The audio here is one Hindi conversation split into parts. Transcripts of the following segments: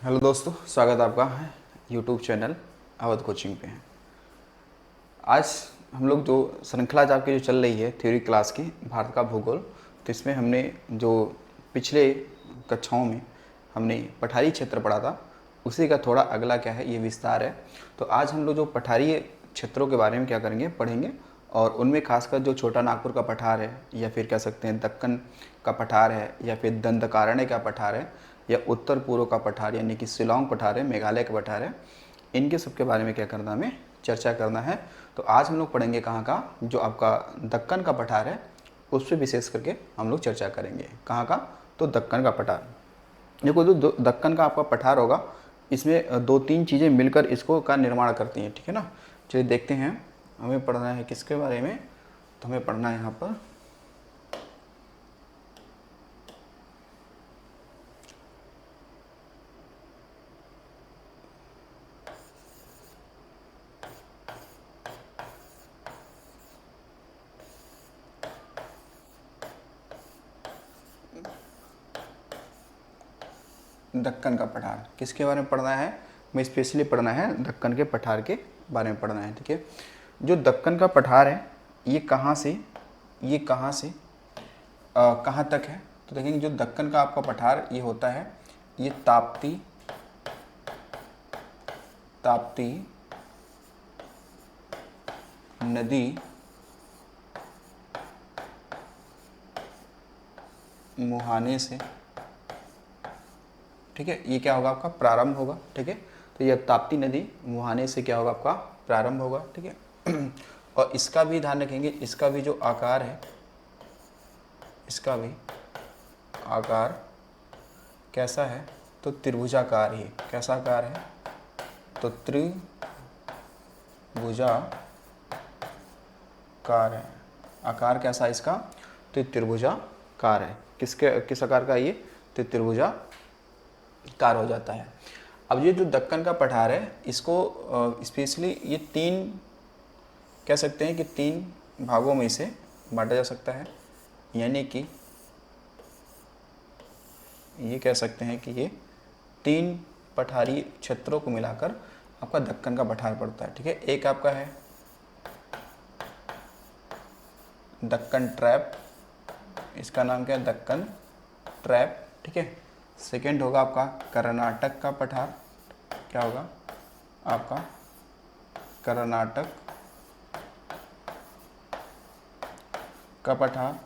हेलो दोस्तों, स्वागत आपका है यूट्यूब चैनल अवध कोचिंग पे। आज हम लोग जो श्रृंखला आज आपकी जो चल रही है थ्योरी क्लास की भारत का भूगोल, तो इसमें हमने जो पिछले कक्षाओं में हमने पठारी क्षेत्र पढ़ा था, उसी का थोड़ा अगला क्या है, ये विस्तार है। तो आज हम लोग जो पठारी क्षेत्रों के बारे में क्या करेंगे, पढ़ेंगे। और उनमें खासकर जो छोटा नागपुर का पठार है, या फिर कह सकते हैं दक्कन का पठार है, या फिर दंडकारण्य का पठार है, या उत्तर पूर्व का पठार यानी कि शिलांग पठार है, मेघालय का पठार है, इनके सब के बारे में क्या करना, हमें चर्चा करना है। तो आज हम लोग पढ़ेंगे कहाँ का, जो आपका दक्कन का पठार है उस पर विशेष करके हम लोग चर्चा करेंगे। कहाँ का, तो दक्कन का पठार। देखो, जो दक्कन का आपका पठार होगा, इसमें दो तीन चीज़ें मिलकर इसको का निर्माण करती हैं, ठीक है ना। चलिए देखते हैं, हमें पढ़ना है किसके बारे में। तो हमें पढ़ना है यहाँ पर दक्कन का पठार। किसके बारे में पढ़ना है, मैं स्पेशली पढ़ना है दक्कन के पठार के बारे में पढ़ना है, ठीक है। जो दक्कन का पठार है, ये कहाँ से कहाँ तक है, तो देखेंगे जो दक्कन का आपका पठार ये होता है, ये ताप्ती नदी मुहाने से, ठीक है, ये क्या होगा, आपका प्रारंभ होगा, ठीक है। तो ये ताप्ती नदी मुहाने से क्या होगा, आपका प्रारंभ होगा, ठीक है। और इसका भी ध्यान रखेंगे, इसका भी जो आकार है, इसका भी आकार कैसा है, तो त्रिभुजाकार ही। कैसा आकार है, तो त्रिभुजाकार है। आकार कैसा है इसका, तो त्रिभुजाकार है। किस आकार का ये, तो त्रिभुजाकार हो जाता है। अब ये जो दक्कन का पठार है, इसको स्पेशली ये तीन कह सकते हैं कि तीन भागों में इसे बांटा जा सकता है। यानी कि ये कह सकते हैं कि ये तीन पठारी क्षेत्रों को मिलाकर आपका दक्कन का पठार पड़ता है, ठीक है। एक आपका है दक्कन ट्रैप, इसका नाम क्या है, दक्कन ट्रैप, ठीक है। सेकंड होगा आपका कर्नाटक का पठार, क्या होगा आपका कर्नाटक का पठार,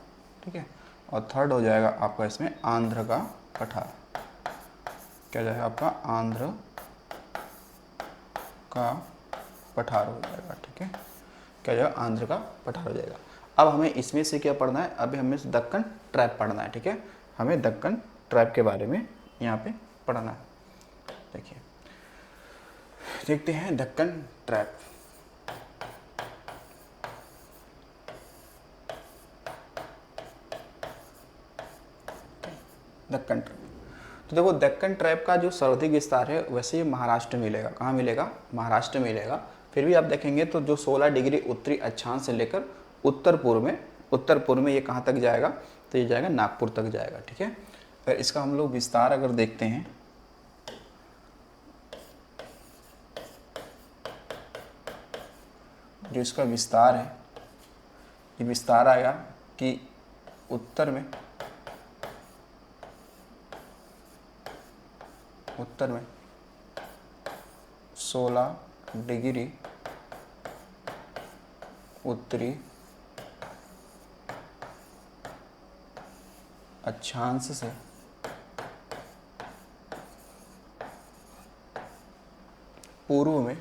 ठीक है। और थर्ड हो जाएगा आपका इसमें आंध्र का पठार। क्या जाएगा आपका आंध्र का पठार हो जाएगा, ठीक है। क्या जाएगा, आंध्र का पठार हो जाएगा। अब हमें इसमें से क्या पढ़ना है, अभी हमें दक्कन ट्रैप पढ़ना है, ठीक है। हमें दक्कन ट्रैप के बारे में यहाँ पे पढ़ना है। देखिए, देखते हैं दक्कन ट्रैप। दक्कन ट्रैप, तो देखो दक्कन ट्रैप का जो सर्वाधिक विस्तार है वैसे ये महाराष्ट्र में मिलेगा। कहाँ मिलेगा, महाराष्ट्र में मिलेगा। फिर भी आप देखेंगे तो जो 16 डिग्री उत्तरी अक्षांश से लेकर उत्तर पूर्व में ये कहाँ तक जाएगा, तो ये जाएगा नागपुर तक जाएगा, ठीक है। अगर इसका हम लोग विस्तार अगर देखते हैं, जो इसका विस्तार है, ये विस्तार आएगा कि उत्तर में 16 डिग्री उत्तरी अक्षांश से पूर्व में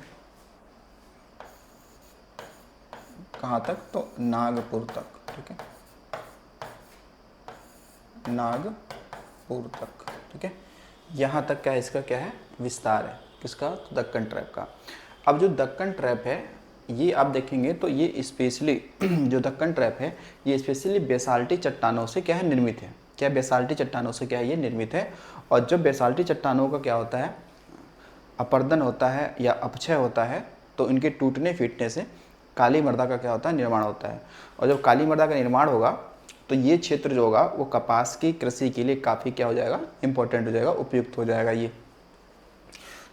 कहाँ तक, तो नागपुर तक, ठीक है, नागपुर तक, ठीक है। यहाँ तक क्या है, इसका क्या है, विस्तार है। किसका, तो दक्कन ट्रैप का। अब जो दक्कन ट्रैप है, ये आप देखेंगे तो ये स्पेशली जो दक्कन ट्रैप है, ये स्पेशली बेसाल्टी चट्टानों से क्या है, निर्मित है। क्या बेसाल्टी चट्टानों से क्या है, ये निर्मित है। और जब बेसाल्टी चट्टानों का क्या होता है, अपर्दन होता है या अपक्षय होता है, तो इनके टूटने फीटने से काली मृदा का क्या होता है, निर्माण होता है। और जब काली मृदा का निर्माण होगा तो ये क्षेत्र जो होगा वो कपास की कृषि के लिए काफ़ी क्या हो जाएगा, इम्पोर्टेंट हो जाएगा, उपयुक्त हो जाएगा ये।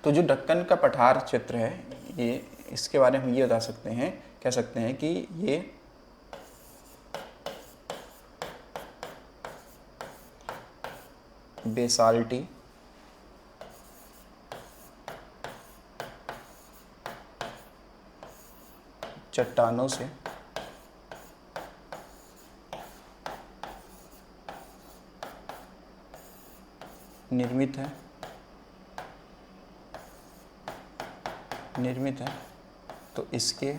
तो जो दक्कन का पठार क्षेत्र है, ये इसके बारे में हम ये बता सकते हैं, कह सकते हैं कि ये बेसाल्टी चट्टानों से निर्मित है। तो इसके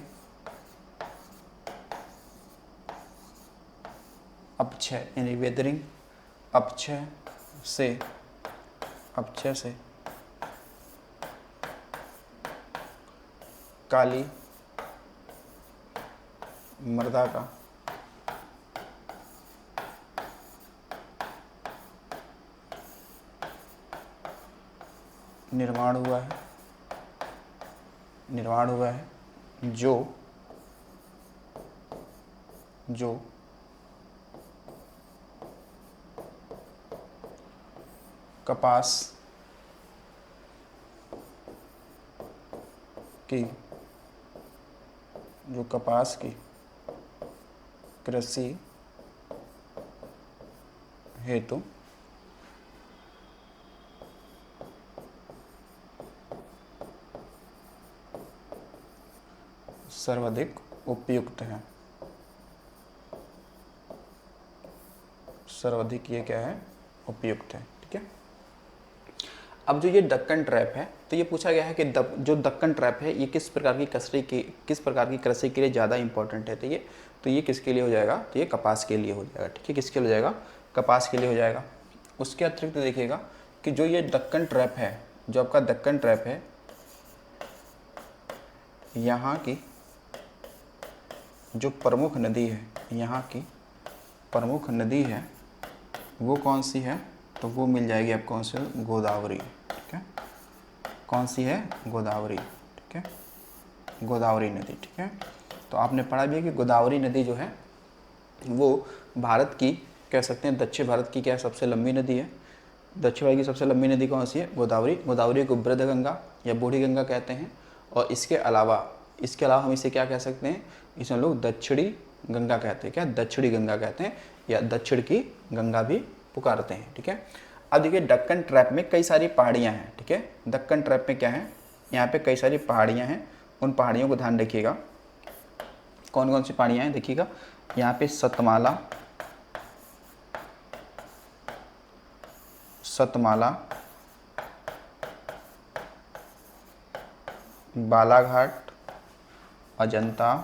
अपक्षय यानी वेदरिंग अपक्षय से काली मृदा का निर्माण हुआ है, जो कपास की कृषि हेतु सर्वाधिक उपयुक्त है। सर्वाधिक ये क्या है, उपयुक्त है। ठीक है। अब जो ये दक्कन ट्रैप है, तो ये पूछा गया है कि जो दक्कन ट्रैप है ये किस प्रकार की कृषि के लिए ज़्यादा इंपॉर्टेंट है। तो ये किसके लिए हो जाएगा, तो ये कपास के लिए हो जाएगा। ठीक है, किसके लिए हो जाएगा, कपास के लिए हो जाएगा। उसके अतिरिक्त देखिएगा कि जो ये दक्कन ट्रैप है, जो आपका दक्कन ट्रैप है, यहाँ की जो प्रमुख नदी है, यहाँ की प्रमुख नदी है वो कौन सी है, तो वो मिल जाएगी आपको कौन सी, गोदावरी। ठीक है, कौन सी है, गोदावरी। ठीक है, गोदावरी नदी। ठीक है, तो आपने पढ़ा भी है कि गोदावरी नदी जो है वो भारत की, कह सकते हैं दक्षिण भारत की क्या सबसे लंबी नदी है। दक्षिण भारत की सबसे लंबी नदी कौन सी है, गोदावरी। गोदावरी को वृद्ध गंगा या बूढ़ी गंगा कहते हैं। और इसके अलावा हम इसे क्या कह सकते हैं, इसे हम लोग दक्षिणी गंगा कहते हैं। क्या, दक्षिणी गंगा कहते हैं, या दक्षिण की गंगा भी पुकारते हैं। ठीक है। अब देखिए दक्कन ट्रैप में कई सारी पहाड़ियाँ हैं। ठीक है, दक्कन ट्रैप में क्या है, यहाँ पे कई सारी पहाड़ियाँ हैं। उन पहाड़ियों को ध्यान रखिएगा, कौन कौन सी पहाड़ियाँ हैं देखिएगा। यहाँ पे सतमाला, बालाघाट, अजंता,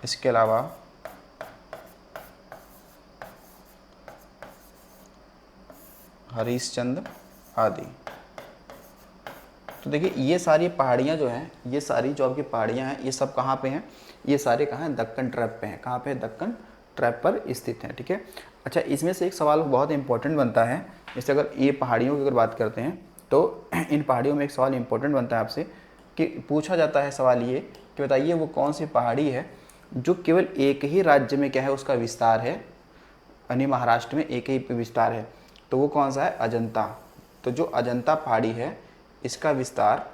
इसके अलावा हरिश्चंद्र आदि। तो देखिए ये सारी पहाड़ियाँ जो हैं, ये सारी जो आपकी पहाड़ियाँ हैं, ये सब कहाँ पे हैं, ये सारे कहाँ हैं, दक्कन ट्रैप पे हैं। कहाँ पे, दक्कन ट्रैप पर स्थित हैं। ठीक है। अच्छा, इसमें से एक सवाल बहुत इंपॉर्टेंट बनता है, जैसे अगर ये पहाड़ियों की अगर बात करते हैं तो इन पहाड़ियों में एक सवाल इंपॉर्टेंट बनता है आपसे, कि पूछा जाता है सवाल ये कि बताइए वो कौन सी पहाड़ी है जो केवल एक ही राज्य में क्या है, उसका विस्तार है, यानी महाराष्ट्र में एक ही विस्तार है। तो वो कौन सा है, अजंता। तो जो अजंता पहाड़ी है, इसका विस्तार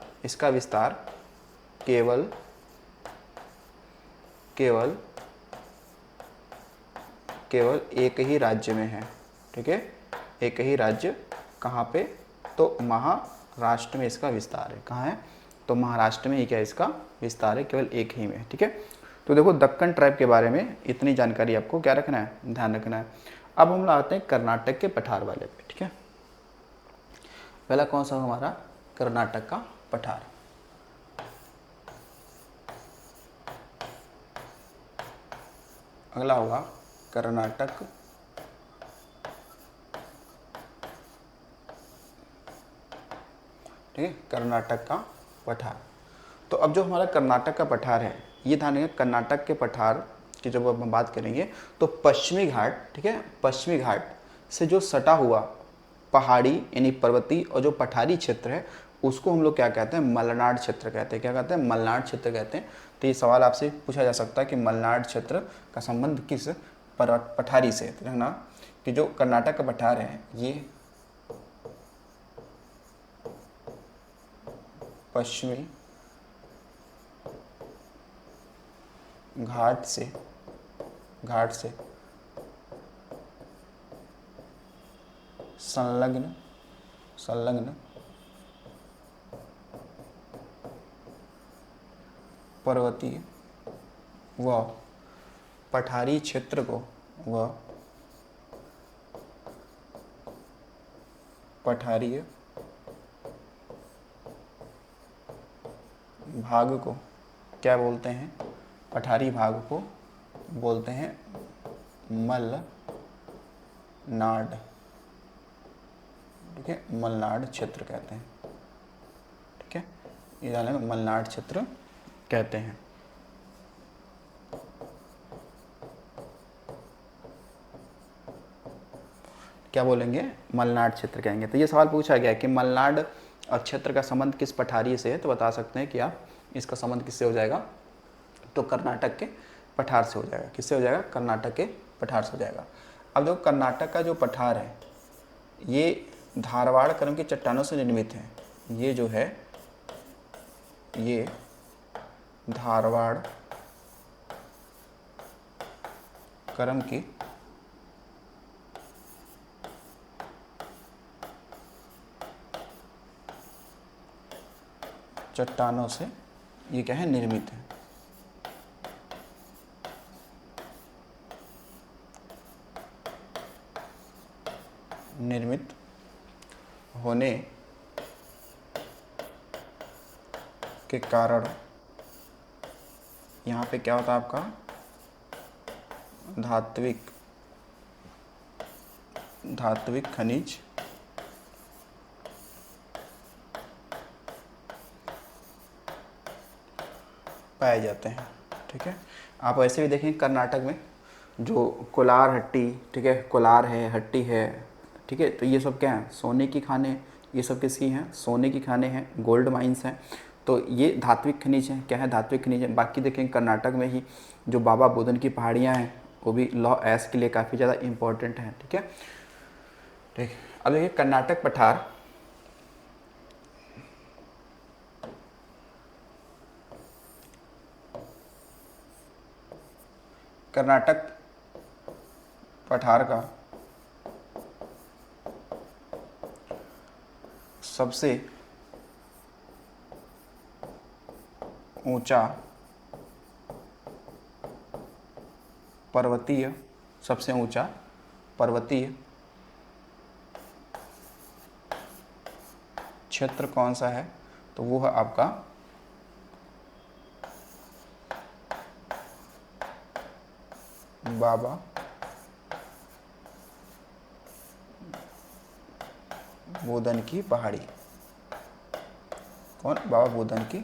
केवल एक ही राज्य में है। ठीक है, एक ही राज्य, कहाँ पे, तो महाराष्ट्र में इसका विस्तार है। कहाँ है, तो महाराष्ट्र में ही क्या इसका विस्तार है, केवल एक ही में। ठीक है। तो देखो दक्कन ट्रैप के बारे में इतनी जानकारी आपको क्या रखना है, ध्यान रखना है। अब हम आते हैं कर्नाटक के पठार वाले पे। ठीक है, पहला कौन सा हमारा, कर्नाटक का पठार। अगला होगा कर्नाटक ठीक है, कर्नाटक का पठार। तो अब जो हमारा कर्नाटक का पठार है, ये ध्यान रखिए, कर्नाटक के पठार की जब हम बात करेंगे तो पश्चिमी घाट, ठीक है, पश्चिमी घाट से जो सटा हुआ पहाड़ी यानी पर्वतीय और जो पठारी क्षेत्र है उसको हम लोग क्या कहते हैं, मलनाड क्षेत्र कहते हैं। क्या कहते हैं, मलनाड क्षेत्र कहते हैं। तो ये सवाल आपसे पूछा जा सकता है कि मलनाड क्षेत्र का संबंध किस पठारी से, देखना कि जो कर्नाटक का पठार है ये पश्चिमी घाट से संलग्न पर्वतीय व पठारी क्षेत्र को पठारीय भाग को क्या बोलते हैं? पठारी भाग को बोलते हैं मलनाड। ठीक है, मलनाड क्षेत्र कहते हैं। ठीक है, ये जानेंगे मलनाड क्षेत्र कहते हैं। क्या बोलेंगे? मलनाड क्षेत्र कहेंगे। तो ये सवाल पूछा गया कि मलनाड और क्षेत्र का संबंध किस पठारी से है, तो बता सकते हैं कि आप इसका संबंध किससे हो जाएगा? तो कर्नाटक के पठार से हो जाएगा। किससे हो जाएगा? कर्नाटक के पठार से हो जाएगा। अब देखो, कर्नाटक का जो पठार है ये धारवाड़ क्रम की चट्टानों से निर्मित है। ये जो है ये धारवाड़ क्रम की चट्टानों से ये क्या है? निर्मित है। निर्मित होने के कारण यहाँ पे क्या होता है आपका? धात्विक खनिज पाए जाते हैं। ठीक है, आप ऐसे भी देखें कर्नाटक में जो कोलार हट्टी, ठीक है, कोलार है, हट्टी है, ठीक है, तो ये सब क्या है? सोने की खाने। ये सब किसकी हैं? सोने की खाने हैं, गोल्ड माइंस हैं। तो ये धात्विक खनिज हैं। क्या है? धात्विक खनिज है। बाकी देखें कर्नाटक में ही जो बाबा बुदन की पहाड़ियाँ हैं वो भी लॉ एस के लिए काफ़ी ज़्यादा इम्पोर्टेंट हैं। ठीक है, ठीक। अब देखिए कर्नाटक पठार कर्नाटक पठार का सबसे ऊंचा पर्वतीय क्षेत्र कौन सा है? तो वो है आपका बाबा बुदन की पहाड़ी। कौन? बाबा बुदन की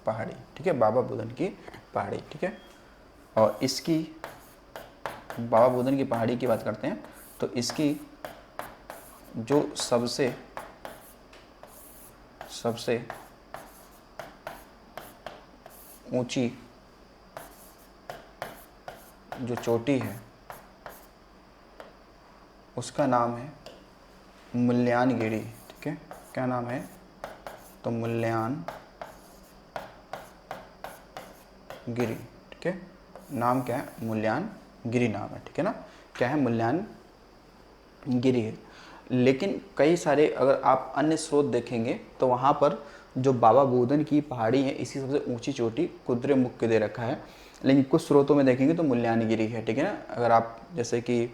पहाड़ी। ठीक है, बाबा बुदन की पहाड़ी। ठीक है, और इसकी बाबा बुदन की पहाड़ी की बात करते हैं तो इसकी जो सबसे ऊंची जो चोटी है उसका नाम है मुल्यानगिरी। ठीक है, क्या नाम है? तो मुल्यानगिरी। ठीक है, नाम क्या है? मुल्यानगिरी नाम है। ठीक है ना, क्या है? मुल्यानगिरी है। लेकिन कई सारे अगर आप अन्य स्रोत देखेंगे तो वहाँ पर जो बाबा बुदन की पहाड़ी है इसकी सबसे ऊंची चोटी कुद्रेमुख के दे रखा है, लेकिन कुछ स्रोतों में देखेंगे तो मुल्यानगिरी है। ठीक है ना, अगर आप जैसे कि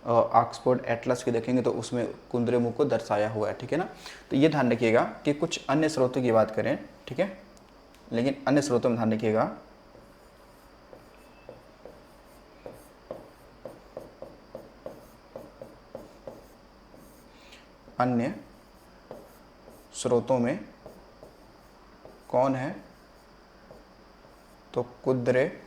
ऑक्सफोर्ड एटलस के देखेंगे तो उसमें कुद्रेमुख को दर्शाया हुआ है। ठीक है ना, तो ये ध्यान रखिएगा कि कुछ अन्य स्रोतों की बात करें, ठीक है, लेकिन अन्य स्रोतों में ध्यान रखिएगा अन्य स्रोतों में कौन है? तो कुद्रेमुख।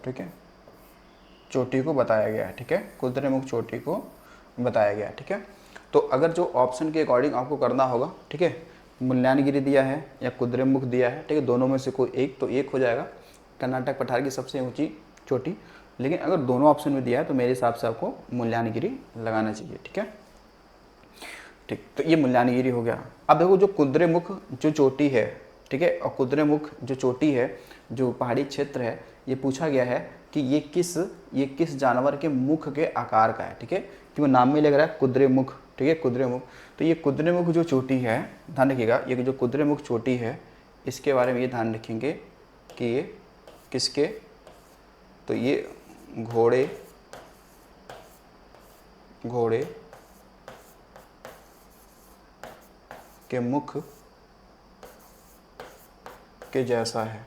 ठीक है, चोटी को बताया गया है। ठीक है, कुद्रेमुख चोटी को बताया गया है, ठीक है। तो अगर जो ऑप्शन के अकॉर्डिंग आपको करना होगा, ठीक है, मुल्लानगिरी दिया है या कुद्रेमुख दिया है, ठीक है, दोनों में से कोई एक, तो एक हो जाएगा कर्नाटक पठार की सबसे ऊंची चोटी। लेकिन अगर दोनों ऑप्शन में दिया है तो मेरे हिसाब से आपको मुल्लानगिरी लगाना चाहिए, ठीक है। ठीक, तो ये मुल्लानगिरी हो गया। अब देखो जो कुद्रेमुख जो चोटी है, ठीक है, और कुद्रेमुख जो चोटी है, जो पहाड़ी क्षेत्र है, ये पूछा गया है कि ये किस जानवर के मुख के आकार का है, ठीक है, क्योंकि नाम में लग रहा है कुद्रेमुख, ठीक है, कुद्रेमुख। तो ये कुद्रेमुख जो चोटी है, ध्यान रखिएगा, ये जो कुद्रेमुख चोटी है, इसके बारे में ये ध्यान रखेंगे कि ये किसके, तो ये घोड़े घोड़े के मुख के जैसा है,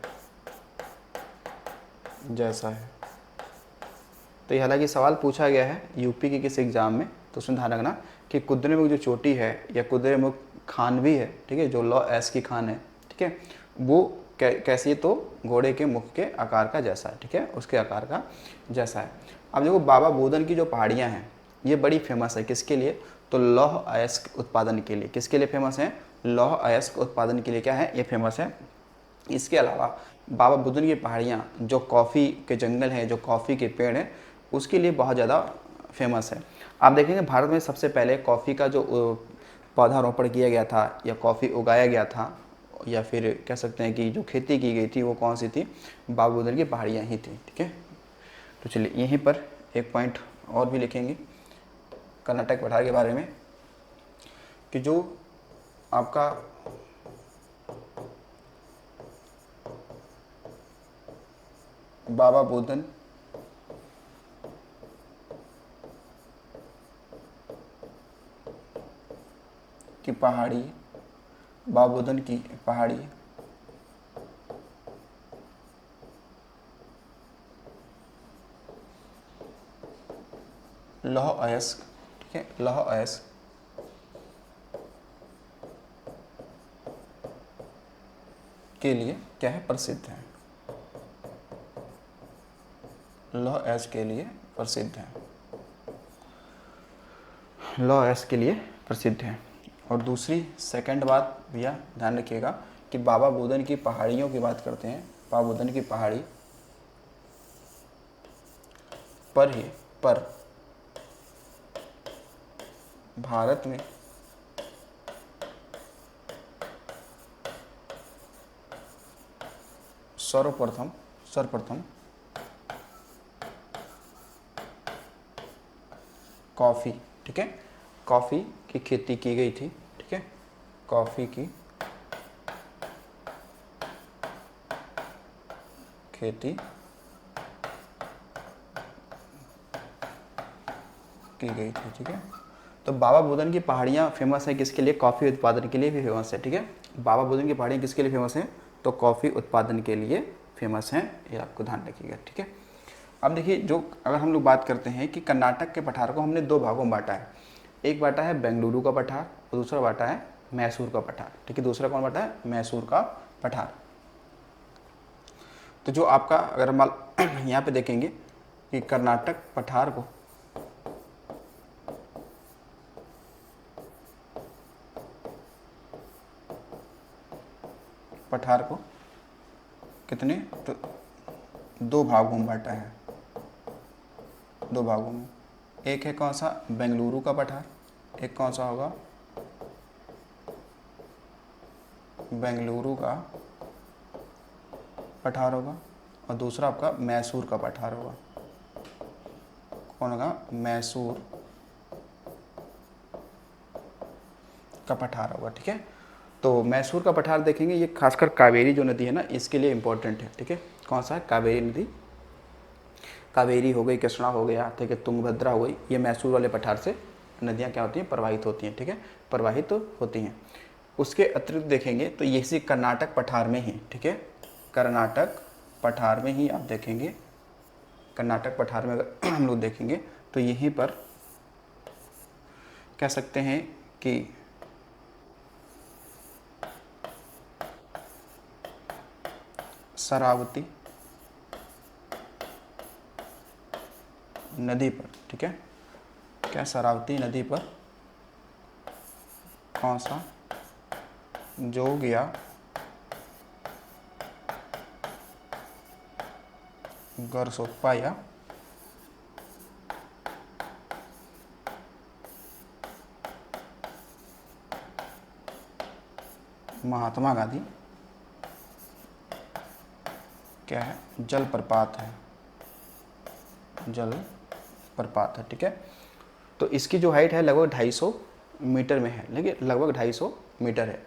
तो ये हालांकि सवाल पूछा गया है यूपी के किसी एग्जाम में, तो उसमें ध्यान रखना कि कुद्रेमुख जो चोटी है या कुद्रेमुख खान भी है, ठीक है, जो लॉ एस की खान है, ठीक है, वो कैसी है, तो घोड़े के मुख के आकार का जैसा है, ठीक है, उसके आकार का जैसा है। अब देखो बाबा बोधन की जो पहाड़ियाँ हैं ये बड़ी फेमस है, किसके लिए, तो लौह अयस्क उत्पादन के लिए। किसके लिए फेमस है, लौह अयस्क उत्पादन के लिए क्या है, ये फेमस है। इसके अलावा बाबा बुदन की पहाड़ियाँ जो कॉफ़ी के जंगल हैं, जो कॉफ़ी के पेड़ हैं, उसके लिए बहुत ज़्यादा फेमस है। आप देखेंगे भारत में सबसे पहले कॉफ़ी का जो पौधारोपण किया गया था या कॉफ़ी उगाया गया था, या फिर कह सकते हैं कि जो खेती की गई थी वो कौन सी थी, बाबा बुदन की पहाड़ियाँ ही थी, ठीक है। तो चलिए यहीं पर एक पॉइंट और भी लिखेंगे कर्नाटक पठार के बारे में, कि जो आपका बाबा बोधन की पहाड़ी, बाबा बोधन की पहाड़ी लौह अयस्क, ठीक है, लौह अयस्क के लिए क्या है, प्रसिद्ध है, लौह अयस्क के लिए प्रसिद्ध है, लौह अयस्क के लिए प्रसिद्ध है। और दूसरी सेकंड बात भैया ध्यान रखिएगा कि बाबा बोधन की पहाड़ियों की बात करते हैं, बाबा बोधन की पहाड़ी पर भारत में सर्वप्रथम कॉफ़ी, ठीक है, कॉफ़ी की खेती की गई थी, ठीक है, कॉफ़ी की खेती की गई थी, ठीक है। तो बाबा बुदन की पहाड़ियाँ फेमस है किसके लिए, कॉफ़ी उत्पादन के लिए भी फेमस है, ठीक है। बाबा बुदन की पहाड़ियाँ किसके लिए फेमस हैं, तो कॉफ़ी उत्पादन के लिए फेमस हैं, ये आपको ध्यान रखिएगा, ठीक है। अब देखिए, जो अगर हम लोग बात करते हैं कि कर्नाटक के पठार को हमने दो भागों में बांटा है, एक बांटा है बेंगलुरु का पठार और दूसरा बांटा है मैसूर का पठार, ठीक है। दूसरा कौन बांटा है, मैसूर का पठार। तो जो आपका अगर हम यहाँ पे देखेंगे कि कर्नाटक पठार को कितने, तो दो भागों में बांटा है, दो भागों में। एक है कौन सा, बेंगलुरु का पठार, एक कौन सा होगा, बेंगलुरु का पठार होगा, और दूसरा आपका मैसूर का पठार होगा। कौन होगा, मैसूर का पठार होगा, ठीक है। तो मैसूर का पठार देखेंगे, ये खासकर कावेरी जो नदी है ना, इसके लिए इम्पोर्टेंट है, ठीक है। कौन सा है, कावेरी नदी, कावेरी हो गई, कृष्णा हो गया, ठीक है, तुंगभद्रा हो गई, ये मैसूर वाले पठार से नदियाँ क्या होती हैं, प्रवाहित होती हैं, ठीक है, प्रवाहित होती हैं। उसके अतिरिक्त देखेंगे तो ये इसी कर्नाटक पठार में ही, ठीक है, कर्नाटक पठार में ही आप देखेंगे, कर्नाटक पठार में अगर हम लोग देखेंगे तो यहीं पर कह सकते हैं कि शरावती नदी पर, ठीक है, क्या शरावती नदी पर कौन सा जोग या गरसोप्पा या महात्मा गांधी क्या है, जलप्रपात है, जलप्रपात है। ठीक है, तो इसकी जो हाइट है लगभग 250 मीटर में है, लेकिन लगभग 250 मीटर है।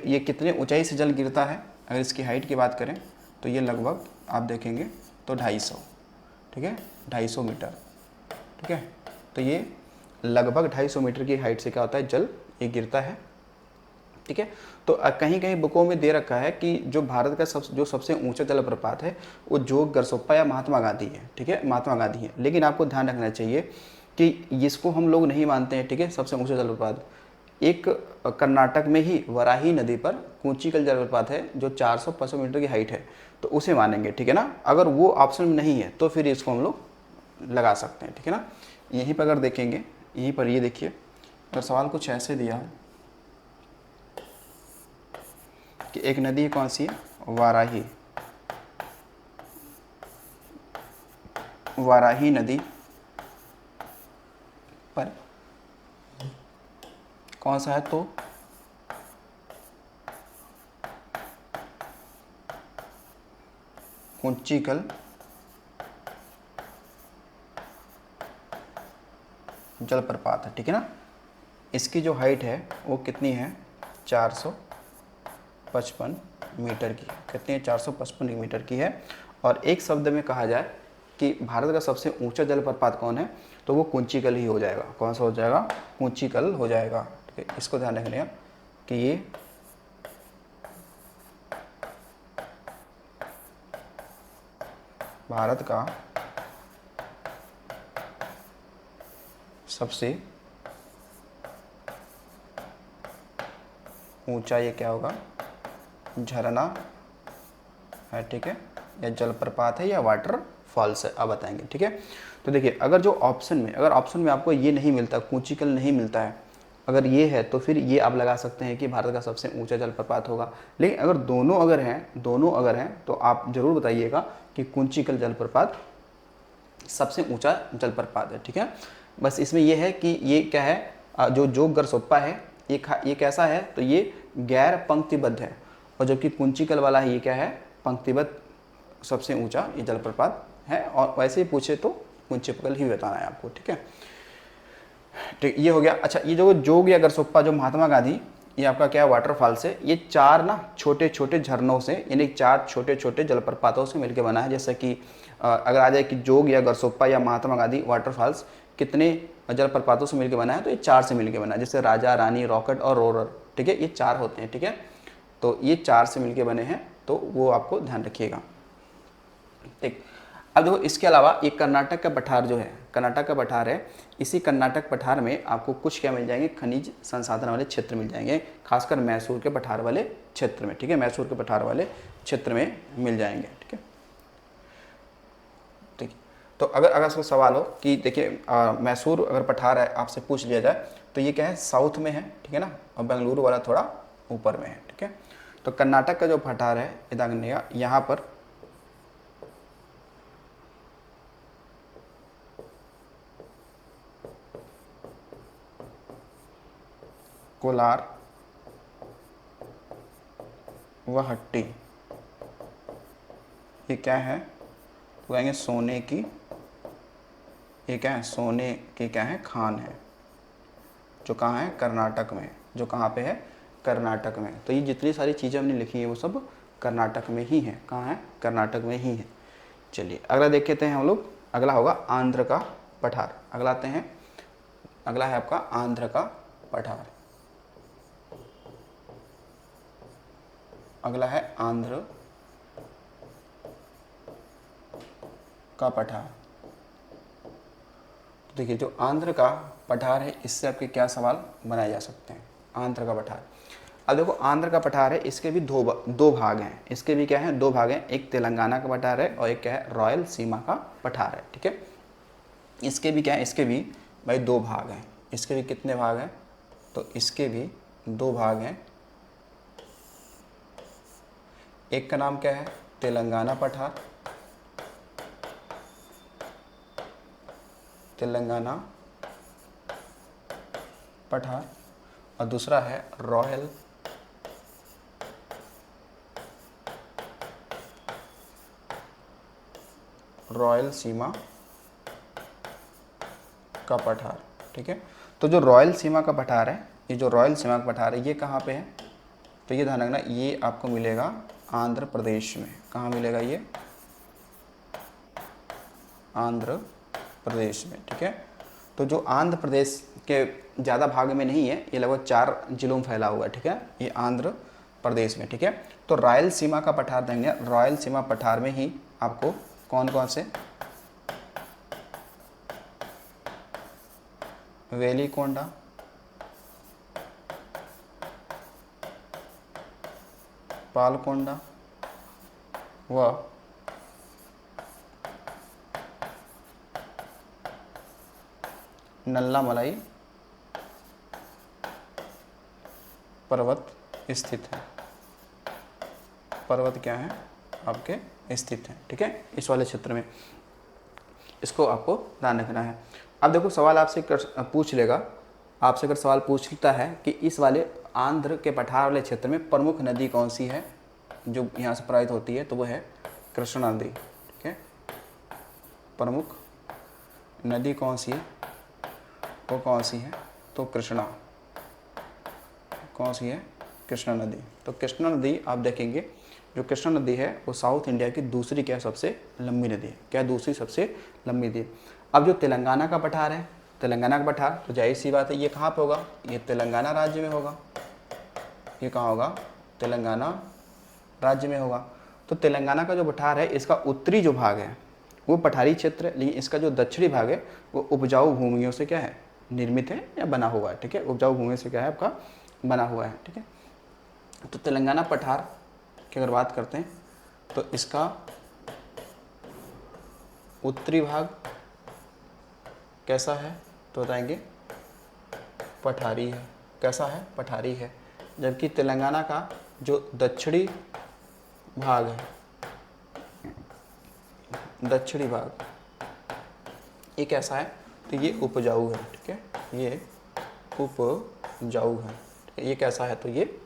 ये कितने ऊंचाई से जल गिरता है, अगर इसकी हाइट की बात करें तो ये लगभग आप देखेंगे तो 250, ठीक है, 250 मीटर। ठीक है, तो ये लगभग 250 मीटर की हाइट से क्या होता है, जल ये गिरता है। ठीक है, तो कहीं कहीं बुकों में दे रखा है कि जो भारत का जो सबसे ऊंचा जलप्रपात है वो जोग गरसोप्पा या महात्मा गांधी है। ठीक है, महात्मा गांधी है, लेकिन आपको ध्यान रखना चाहिए कि इसको हम लोग नहीं मानते हैं। ठीक है, सबसे ऊंचा जलप्रपात एक कर्नाटक में ही वराही नदी पर कूंचिकल जलप्रपात है जो 450 मीटर की हाइट है, तो उसे मानेंगे। ठीक है ना, अगर वो ऑप्शन में नहीं है तो फिर इसको हम लोग लगा सकते हैं। ठीक है ना, यहीं पर अगर देखेंगे, यहीं पर ये देखिए, अगर सवाल कुछ ऐसे दिया है कि एक नदी कौन सी है, वाराही, वाराही नदी पर कौन सा है, तो कूंचिकल जलप्रपात है। ठीक है ना, इसकी जो हाइट है वो कितनी है, 455 मीटर की। कितनी है, 455 मीटर की है। और एक शब्द में कहा जाए कि भारत का सबसे ऊंचा जलप्रपात कौन है, तो वो कूंचिकल ही हो जाएगा। कौन सा हो जाएगा, कूंचिकल हो जाएगा। ठीक है, इसको ध्यान रखना कि ये भारत का सबसे ऊंचा ये क्या होगा, झरना है। ठीक है, या जलप्रपात है या वाटर फॉल्स है, आप बताएंगे। ठीक है, तो देखिए, अगर जो ऑप्शन में, अगर ऑप्शन में आपको ये नहीं मिलता, कूंचिकल नहीं मिलता है, अगर ये है तो फिर ये आप लगा सकते हैं कि भारत का सबसे ऊंचा जलप्रपात होगा। लेकिन अगर दोनों अगर हैं तो आप जरूर बताइएगा कि कूंचिकल जलप्रपात सबसे ऊंचा जलप्रपात है। ठीक है, बस इसमें यह है कि ये क्या है, जो जोग गरसोप्पा है ये कैसा है, तो ये गैर पंक्तिबद्ध है, और जबकि कुंचिकल वाला है ये क्या है, पंक्तिबद्ध सबसे ऊंचा ये जलप्रपात है। और वैसे ही पूछे तो कुंचिकल ही बताना है आपको। ठीक है, ठीक, ये हो गया। अच्छा, ये जो जोग या गरसोप्पा जो महात्मा गांधी, ये आपका क्या है, वाटरफॉल से, ये 4 ना छोटे छोटे झरनों से, यानी 4 छोटे छोटे जलप्रपातों से मिलकर बना है। जैसे कि अगर आ जाए कि जोग या गरसोप्पा या महात्मा गांधी वाटरफॉल्स कितने जलप्रपातों से मिलकर बना है, तो ये 4 से मिलकर बना है। जैसे राजा, रानी, रॉकेट और रोरर। ठीक है, ये 4 होते हैं। ठीक है, तो ये 4 से मिलकर बने हैं, तो वो आपको ध्यान रखिएगा। ठीक, अब देखो, इसके अलावा एक कर्नाटक का पठार जो है, कर्नाटक का पठार है, इसी कर्नाटक पठार में आपको कुछ क्या मिल जाएंगे, खनिज संसाधन वाले क्षेत्र मिल जाएंगे, खासकर मैसूर के पठार वाले क्षेत्र में। ठीक है, मैसूर के पठार वाले क्षेत्र में मिल जाएंगे। ठीक है, ठीक, तो अगर इसको सवाल हो कि देखिए मैसूर अगर पठार है, आपसे पूछ लिया जाए तो ये क्या है, साउथ में है। ठीक है ना, और बेंगलुरु वाला थोड़ा ऊपर में है। ठीक है, तो कर्नाटक का जो पठार है इदांगनिया, यहाँ पर कोलार व हट्टी, ये क्या है, तो कहेंगे सोने की, ये क्या है, सोने की क्या है, खान है, जो कहाँ है, कर्नाटक में। जो कहाँ पे है, कर्नाटक में। तो ये जितनी सारी चीज़ें हमने लिखी हैं वो सब कर्नाटक में ही है। कहाँ है, कर्नाटक में ही है। चलिए अगला देख लेते हैं हम लोग। अगला होगा आंध्र का पठार। अगला आते हैं, अगला है आपका आंध्र का पठार। अगला है आंध्र का पठार। देखिए, जो आंध्र का पठार है, इससे आपके क्या सवाल बनाए जा सकते हैं, आंध्र का पठार। अब देखो, आंध्र का पठार है, इसके भी दो भाग हैं। इसके भी क्या है, 2 भाग हैं। एक तेलंगाना का पठार है और एक क्या है, रॉयल सीमा का पठार है। ठीक है, इसके भी क्या है, इसके भी भाई 2 भाग हैं। इसके भी कितने भाग हैं? तो इसके भी 2 भाग हैं। एक का नाम क्या है? तेलंगाना पठार, तेलंगाना पठार, और दूसरा है रॉयल सीमा का पठार। ठीक है, तो जो रॉयल सीमा का पठार है, ये जो रॉयल सीमा का पठार है, ये कहाँ पे है? तो ये ध्यान रखना, ये आपको मिलेगा आंध्र प्रदेश में। कहाँ मिलेगा ये? आंध्र प्रदेश में। ठीक है, तो जो आंध्र प्रदेश के ज़्यादा भाग में नहीं है, ये लगभग 4 जिलों में फैला हुआ है। ठीक है, ये आंध्र प्रदेश में। ठीक है, तो रॉयल सीमा का पठार देंगे, रॉयल सीमा पठार में ही आपको कौन कौन से? वेलिकोंडा, पालकोंडा व नल्लामलाई पर्वत स्थित है। पर्वत क्या है? आपके स्थित है। ठीक है, इस वाले क्षेत्र में, इसको आपको ध्यान रखना है। अब देखो सवाल आपसे पूछ लेगा, आपसे अगर सवाल पूछता है कि इस वाले आंध्र के पठार वाले क्षेत्र में प्रमुख नदी कौन सी है जो यहाँ से प्रवाहित होती है, तो वो है कृष्णा नदी। ठीक है, प्रमुख नदी कौन सी है? वो कौन सी है? तो कृष्णा। कौन सी है? कृष्णा नदी। तो कृष्णा नदी आप देखेंगे, जो कृष्णा नदी है वो साउथ इंडिया की दूसरी क्या सबसे लंबी नदी है। क्या? दूसरी सबसे लंबी नदी। अब जो तेलंगाना का पठार है, तेलंगाना का पठार, तो जाहिर सी बात है ये कहाँ पे होगा? ये तेलंगाना राज्य में होगा। ये कहाँ होगा? तेलंगाना राज्य में होगा। तो तेलंगाना का जो पठार है, इसका उत्तरी जो भाग है वो पठारी क्षेत्र है, लेकिन इसका जो दक्षिणी भाग है वो उपजाऊ भूमियों से क्या है? निर्मित है या बना हुआ है। ठीक है, उपजाऊ भूमि से क्या है? आपका बना हुआ है। ठीक है, तो तेलंगाना पठार की अगर बात करते हैं तो इसका उत्तरी भाग कैसा है? तो बताएंगे पठारी है। कैसा है? पठारी है। जबकि तेलंगाना का जो दक्षिणी भाग है, दक्षिणी भाग, ये कैसा है? तो ये उपजाऊ है। ठीक है, ये उपजाऊ है। ये कैसा है? तो ये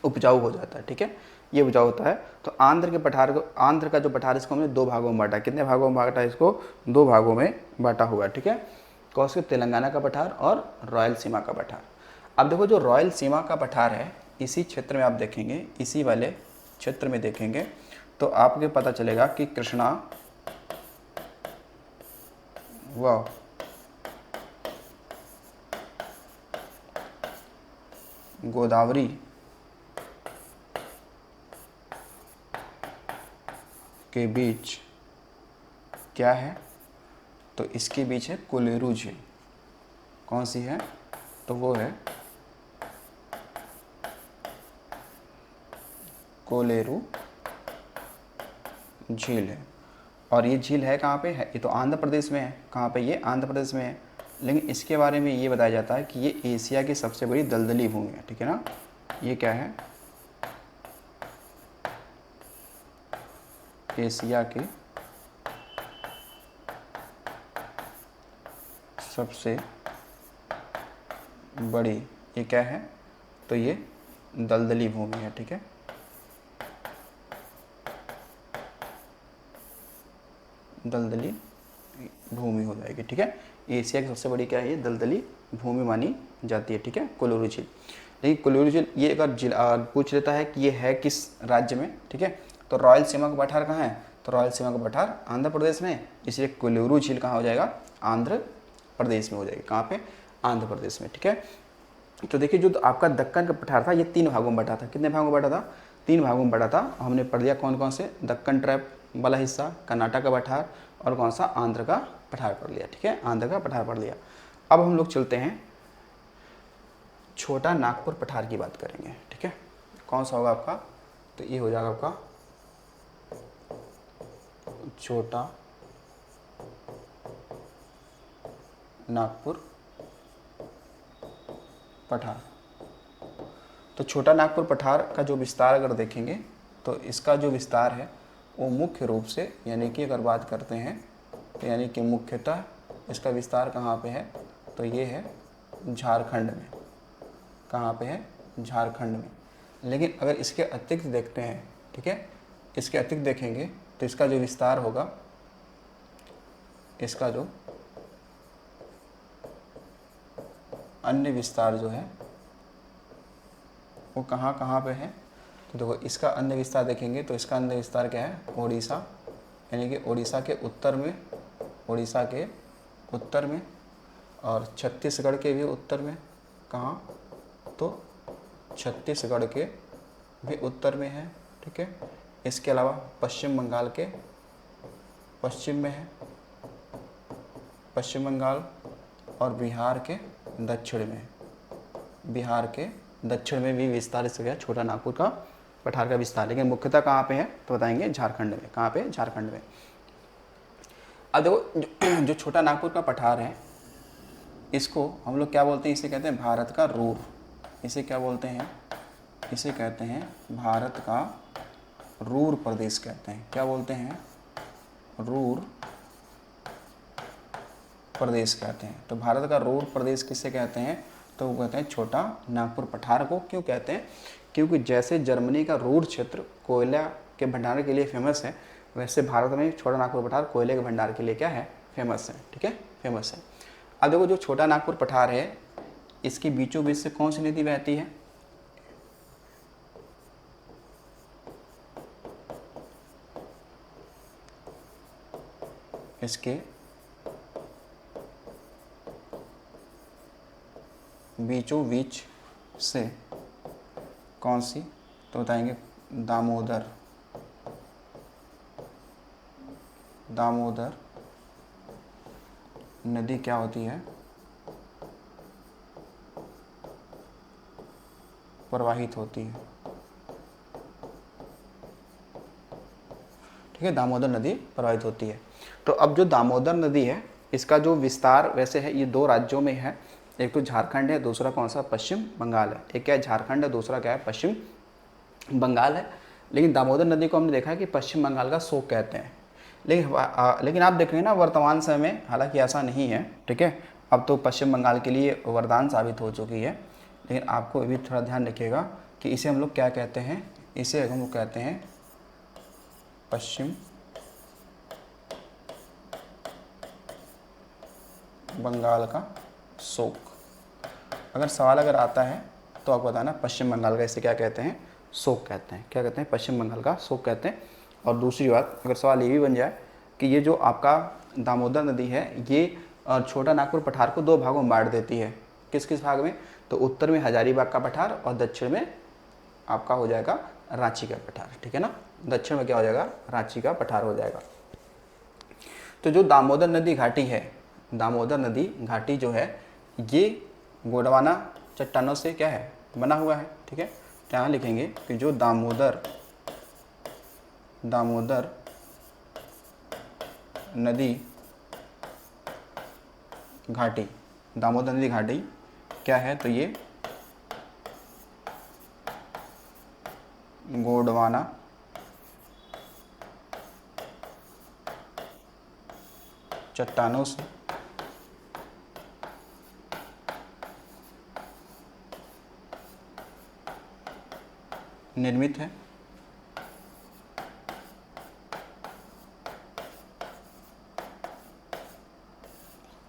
उपजाऊ हो जाता है। ठीक है, ये उपजाऊ होता है। तो आंध्र के पठार को, आंध्र का जो पठार, इसको हमने 2 भागों में बांटा। कितने भागों में बांटा? इसको 2 भागों में बांटा हुआ है। ठीक है, कौन से? तेलंगाना का पठार और रॉयल सीमा का पठार। अब देखो जो रॉयल सीमा का पठार है, इसी क्षेत्र में आप देखेंगे, इसी वाले क्षेत्र में देखेंगे तो आपको पता चलेगा कि कृष्णा व गोदावरी के बीच क्या है? तो इसके बीच है कोलेरू झील। कौन सी है? तो वो है कोलेरू झील है। और ये झील है कहाँ पे है? ये तो आंध्र प्रदेश में है। कहाँ पे? ये आंध्र प्रदेश में है। लेकिन इसके बारे में ये बताया जाता है कि ये एशिया की सबसे बड़ी दलदली भूमि है। ठीक है ना, ये क्या है? एशिया की सबसे बड़ी, ये क्या है? तो ये दलदली भूमि है। ठीक है, दलदली भूमि हो जाएगी। ठीक है, एशिया की सबसे बड़ी क्या है? ये दलदली भूमि मानी जाती है। ठीक है, कोलेरू झील। लेकिन कोलेरू झील ये अगर पूछ लेता है कि ये है किस राज्य में, ठीक है, तो रॉयल सीमा का पठार कहाँ है? तो रॉयल सीमा का पठार आंध्र प्रदेश में, इसलिए कोलेरू झील कहाँ हो जाएगा? आंध्र प्रदेश में हो जाएगी। कहाँ पे? आंध्र प्रदेश में। ठीक है, तो देखिए जो आपका दक्कन का पठार था, ये 3 भागों में बटा था। कितने भागों में बटा था? 3 भागों में बटा था। हमने पढ़ दिया कौन कौन से? दक्कन ट्रैप वाला हिस्सा, कर्नाटक का पठार, और कौन सा? आंध्र का पठार पढ़ लिया। ठीक है, आंध्र का पठार पढ़ लिया। अब हम लोग चलते हैं छोटा नागपुर पठार की बात करेंगे। ठीक है, कौन सा होगा आपका? तो ये हो जाएगा आपका छोटा नागपुर पठार। तो छोटा नागपुर पठार का जो विस्तार अगर देखेंगे तो इसका जो विस्तार है वो मुख्य रूप से, यानी कि अगर बात करते हैं तो यानी कि मुख्यतः इसका विस्तार कहाँ पे है, तो ये है झारखंड में। कहाँ पे है? झारखंड में। लेकिन अगर इसके अतिरिक्त देखते हैं, ठीक है, इसके अतिरिक्त देखेंगे तो इसका जो विस्तार होगा, इसका जो अन्य विस्तार जो है वो कहाँ कहाँ पे है, तो देखो इसका अन्य विस्तार देखेंगे तो इसका अन्य विस्तार क्या है? ओडिशा, यानी कि ओडिशा के उत्तर में, ओडिशा के उत्तर में, और छत्तीसगढ़ के भी उत्तर में। कहाँ? तो छत्तीसगढ़ के भी उत्तर में है, ठीक है। इसके अलावा पश्चिम बंगाल के पश्चिम में है, पश्चिम बंगाल, और बिहार के दक्षिण में, बिहार के दक्षिण में भी विस्तार से गया छोटा नागपुर का पठार का विस्तार। लेकिन मुख्यतः कहाँ पे है तो बताएंगे झारखंड में। कहाँ पे? झारखंड में। अब देखो जो छोटा नागपुर का पठार है, इसको हम लोग क्या बोलते हैं? इसे कहते हैं भारत का रूर। इसे क्या बोलते हैं? इसे कहते हैं भारत का रूर प्रदेश कहते हैं। क्या बोलते हैं? रूर प्रदेश कहते हैं। तो भारत का रूर प्रदेश किसे कहते हैं? तो वो कहते हैं छोटा नागपुर पठार को। क्यों कहते हैं? क्योंकि जैसे जर्मनी का रूर क्षेत्र कोयला के भंडार के लिए फेमस है, वैसे भारत में छोटा नागपुर पठार कोयले के भंडार के लिए क्या है? फेमस है, ठीक है, फेमस है। अब देखो जो छोटा नागपुर पठार है, इसकी बीचों बीच से कौन सी नदी बहती है? इसके बीचों बीच से कौन सी? तो बताएंगे दामोदर। दामोदर नदी क्या होती है? प्रवाहित होती है, ठीक है, दामोदर नदी प्रवाहित होती है। तो अब जो दामोदर नदी है, इसका जो विस्तार वैसे है, ये 2 राज्यों में है। एक तो झारखंड है, दूसरा कौन सा? पश्चिम बंगाल है। एक क्या है? झारखंड है, दूसरा क्या है? पश्चिम बंगाल है। लेकिन दामोदर नदी को हमने देखा है कि पश्चिम बंगाल का शोक कहते हैं। लेकिन आप देखेंगे ना वर्तमान समय में, हालांकि ऐसा नहीं है, ठीक है, अब तो पश्चिम बंगाल के लिए वरदान साबित हो चुकी है। लेकिन आपको ये भी थोड़ा ध्यान रखिएगा कि इसे हम लोग क्या कहते हैं? इसे हम लोग कहते हैं पश्चिम बंगाल का शोक। अगर सवाल अगर आता है तो आपको बताना पश्चिम बंगाल का इसे क्या कहते हैं? शोक कहते हैं। क्या कहते हैं? पश्चिम बंगाल का शोक कहते हैं। और दूसरी बात, अगर सवाल ये भी बन जाए कि ये जो आपका दामोदर नदी है, ये छोटा नागपुर पठार को 2 भागों में बांट देती है। किस किस भाग में? तो उत्तर में हजारीबाग का पठार और दक्षिण में आपका हो जाएगा रांची का पठार, ठीक है ना। दक्षिण में क्या हो जाएगा? रांची का पठार हो जाएगा। तो जो दामोदर नदी घाटी है, दामोदर नदी घाटी जो है, ये गोंडवाना चट्टानों से क्या है? बना हुआ है, ठीक है। यहाँ लिखेंगे कि जो दामोदर नदी घाटी, दामोदर नदी घाटी क्या है? तो ये गोंडवाना चट्टानों से निर्मित है।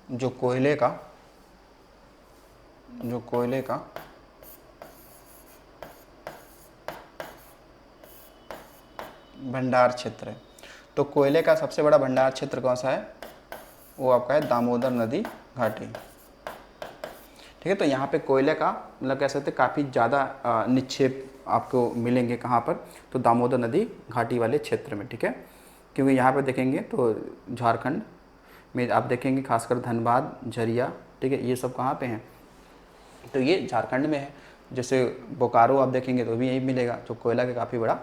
जो कोयले का भंडार क्षेत्र है। तो कोयले का सबसे बड़ा भंडार क्षेत्र कौन सा है? वो आपका है दामोदर नदी घाटी, ठीक है। तो यहाँ पे कोयले का मतलब कह सकते हैं काफ़ी ज़्यादा निक्षेप आपको मिलेंगे। कहाँ पर? तो दामोदर नदी घाटी वाले क्षेत्र में, ठीक है। क्योंकि यहाँ पर देखेंगे तो झारखंड में आप देखेंगे खासकर धनबाद, झरिया, ठीक है, ये सब कहाँ पे हैं? तो ये झारखंड में है। जैसे बोकारो आप देखेंगे तो भी यही मिलेगा, जो कोयला का काफ़ी बड़ा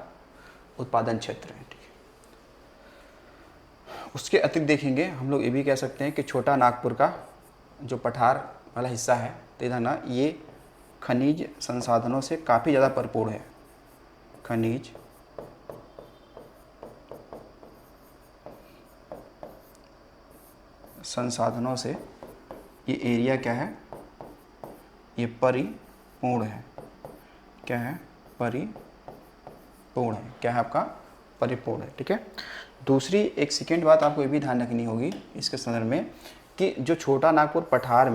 उत्पादन क्षेत्र है, ठीक है। उसके अतिरिक्त देखेंगे हम लोग ये भी कह सकते हैं कि छोटा नागपुर का जो पठार वाला हिस्सा है, तो इधर ना ये खनिज संसाधनों से काफ़ी ज़्यादा भरपूर है। खनिज संसाधनों से ये एरिया क्या है, ये परिपूर्ण है। क्या है? परिपूर्ण है। क्या है आपका? परिपूर्ण है। ठीक है। दूसरी एक सेकेंड बात आपको ये भी ध्यान रखनी होगी इसके संदर्भ में कि जो छोटा नागपुर पठार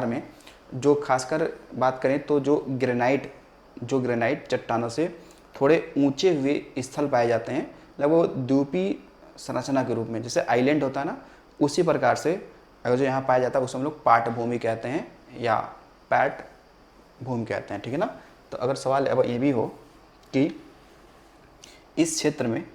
में जो खासकर बात करें तो जो ग्रेनाइट चट्टानों से थोड़े ऊंचे हुए स्थल पाए जाते हैं, मतलब वो द्वीपीय संरचना के रूप में, जैसे आइलैंड होता है ना, उसी प्रकार से अगर जो यहाँ पाया जाता है उसे हम लोग पाट भूमि कहते हैं या पैट भूमि कहते हैं। ठीक है ना। तो अगर सवाल अब ये भी हो कि इस क्षेत्र में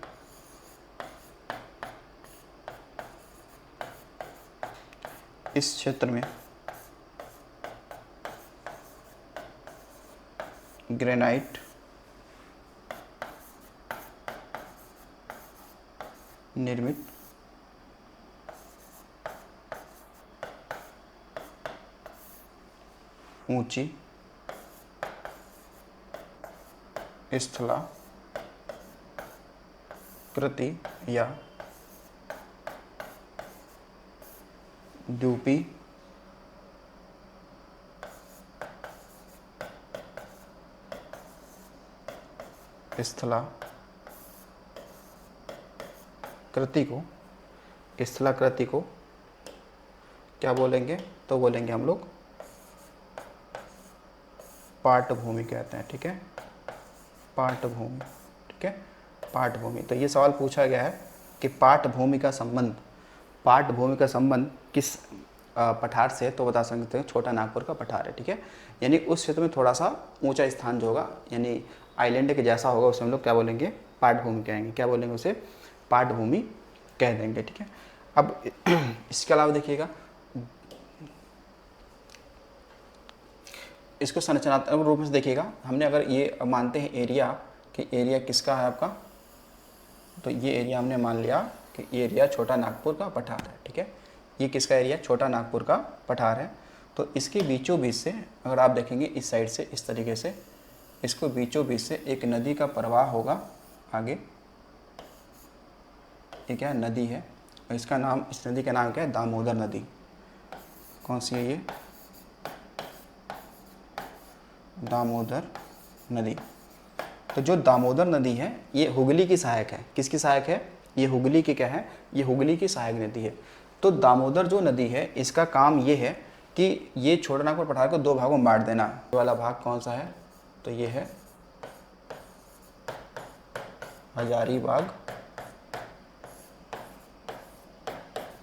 ग्रेनाइट निर्मित ऊंची स्थलाकृति या द्वीपीय स्थलाकृति को क्या बोलेंगे? तो बोलेंगे हम लोग पाट भूमि कहते हैं। ठीक है। पाट भूमि। ठीक है। पाट भूमि। तो ये सवाल पूछा गया है कि पाट भूमि का संबंध किस पठार से, तो बता सकते हैं छोटा नागपुर का पठार है। ठीक है। यानी उस क्षेत्र में थोड़ा सा ऊंचा स्थान जो होगा, यानी आइलैंड के जैसा होगा, उसे हम लोग क्या बोलेंगे? पाट भूमि कहेंगे। क्या बोलेंगे? उसे पाट भूमि कह देंगे। ठीक है। अब इसके अलावा देखिएगा, इसको संरचनात्मक रूप से देखिएगा। हमने अगर ये मानते हैं एरिया कि एरिया किसका है आपका, तो ये एरिया हमने मान लिया कि ये एरिया छोटा नागपुर का पठार है। ठीक है। ये किसका एरिया? छोटा नागपुर का पठार है। तो इसके बीचों बीच से अगर आप देखेंगे इस साइड से, इस तरीके से इसको बीचों बीच से एक नदी का प्रवाह होगा आगे। ये क्या नदी है? इसका नाम, इस नदी का नाम क्या है? दामोदर नदी। कौन सी है ये? दामोदर नदी। तो जो दामोदर नदी है ये हुगली की सहायक है। किसकी सहायक है? ये हुगली की क्या है? ये हुगली की सहायक नदी है। तो दामोदर जो नदी है इसका काम ये है कि ये छोटा नागपुर पठार को दो भागों में बांट देना। ये वाला भाग कौन सा है? तो ये है हजारीबाग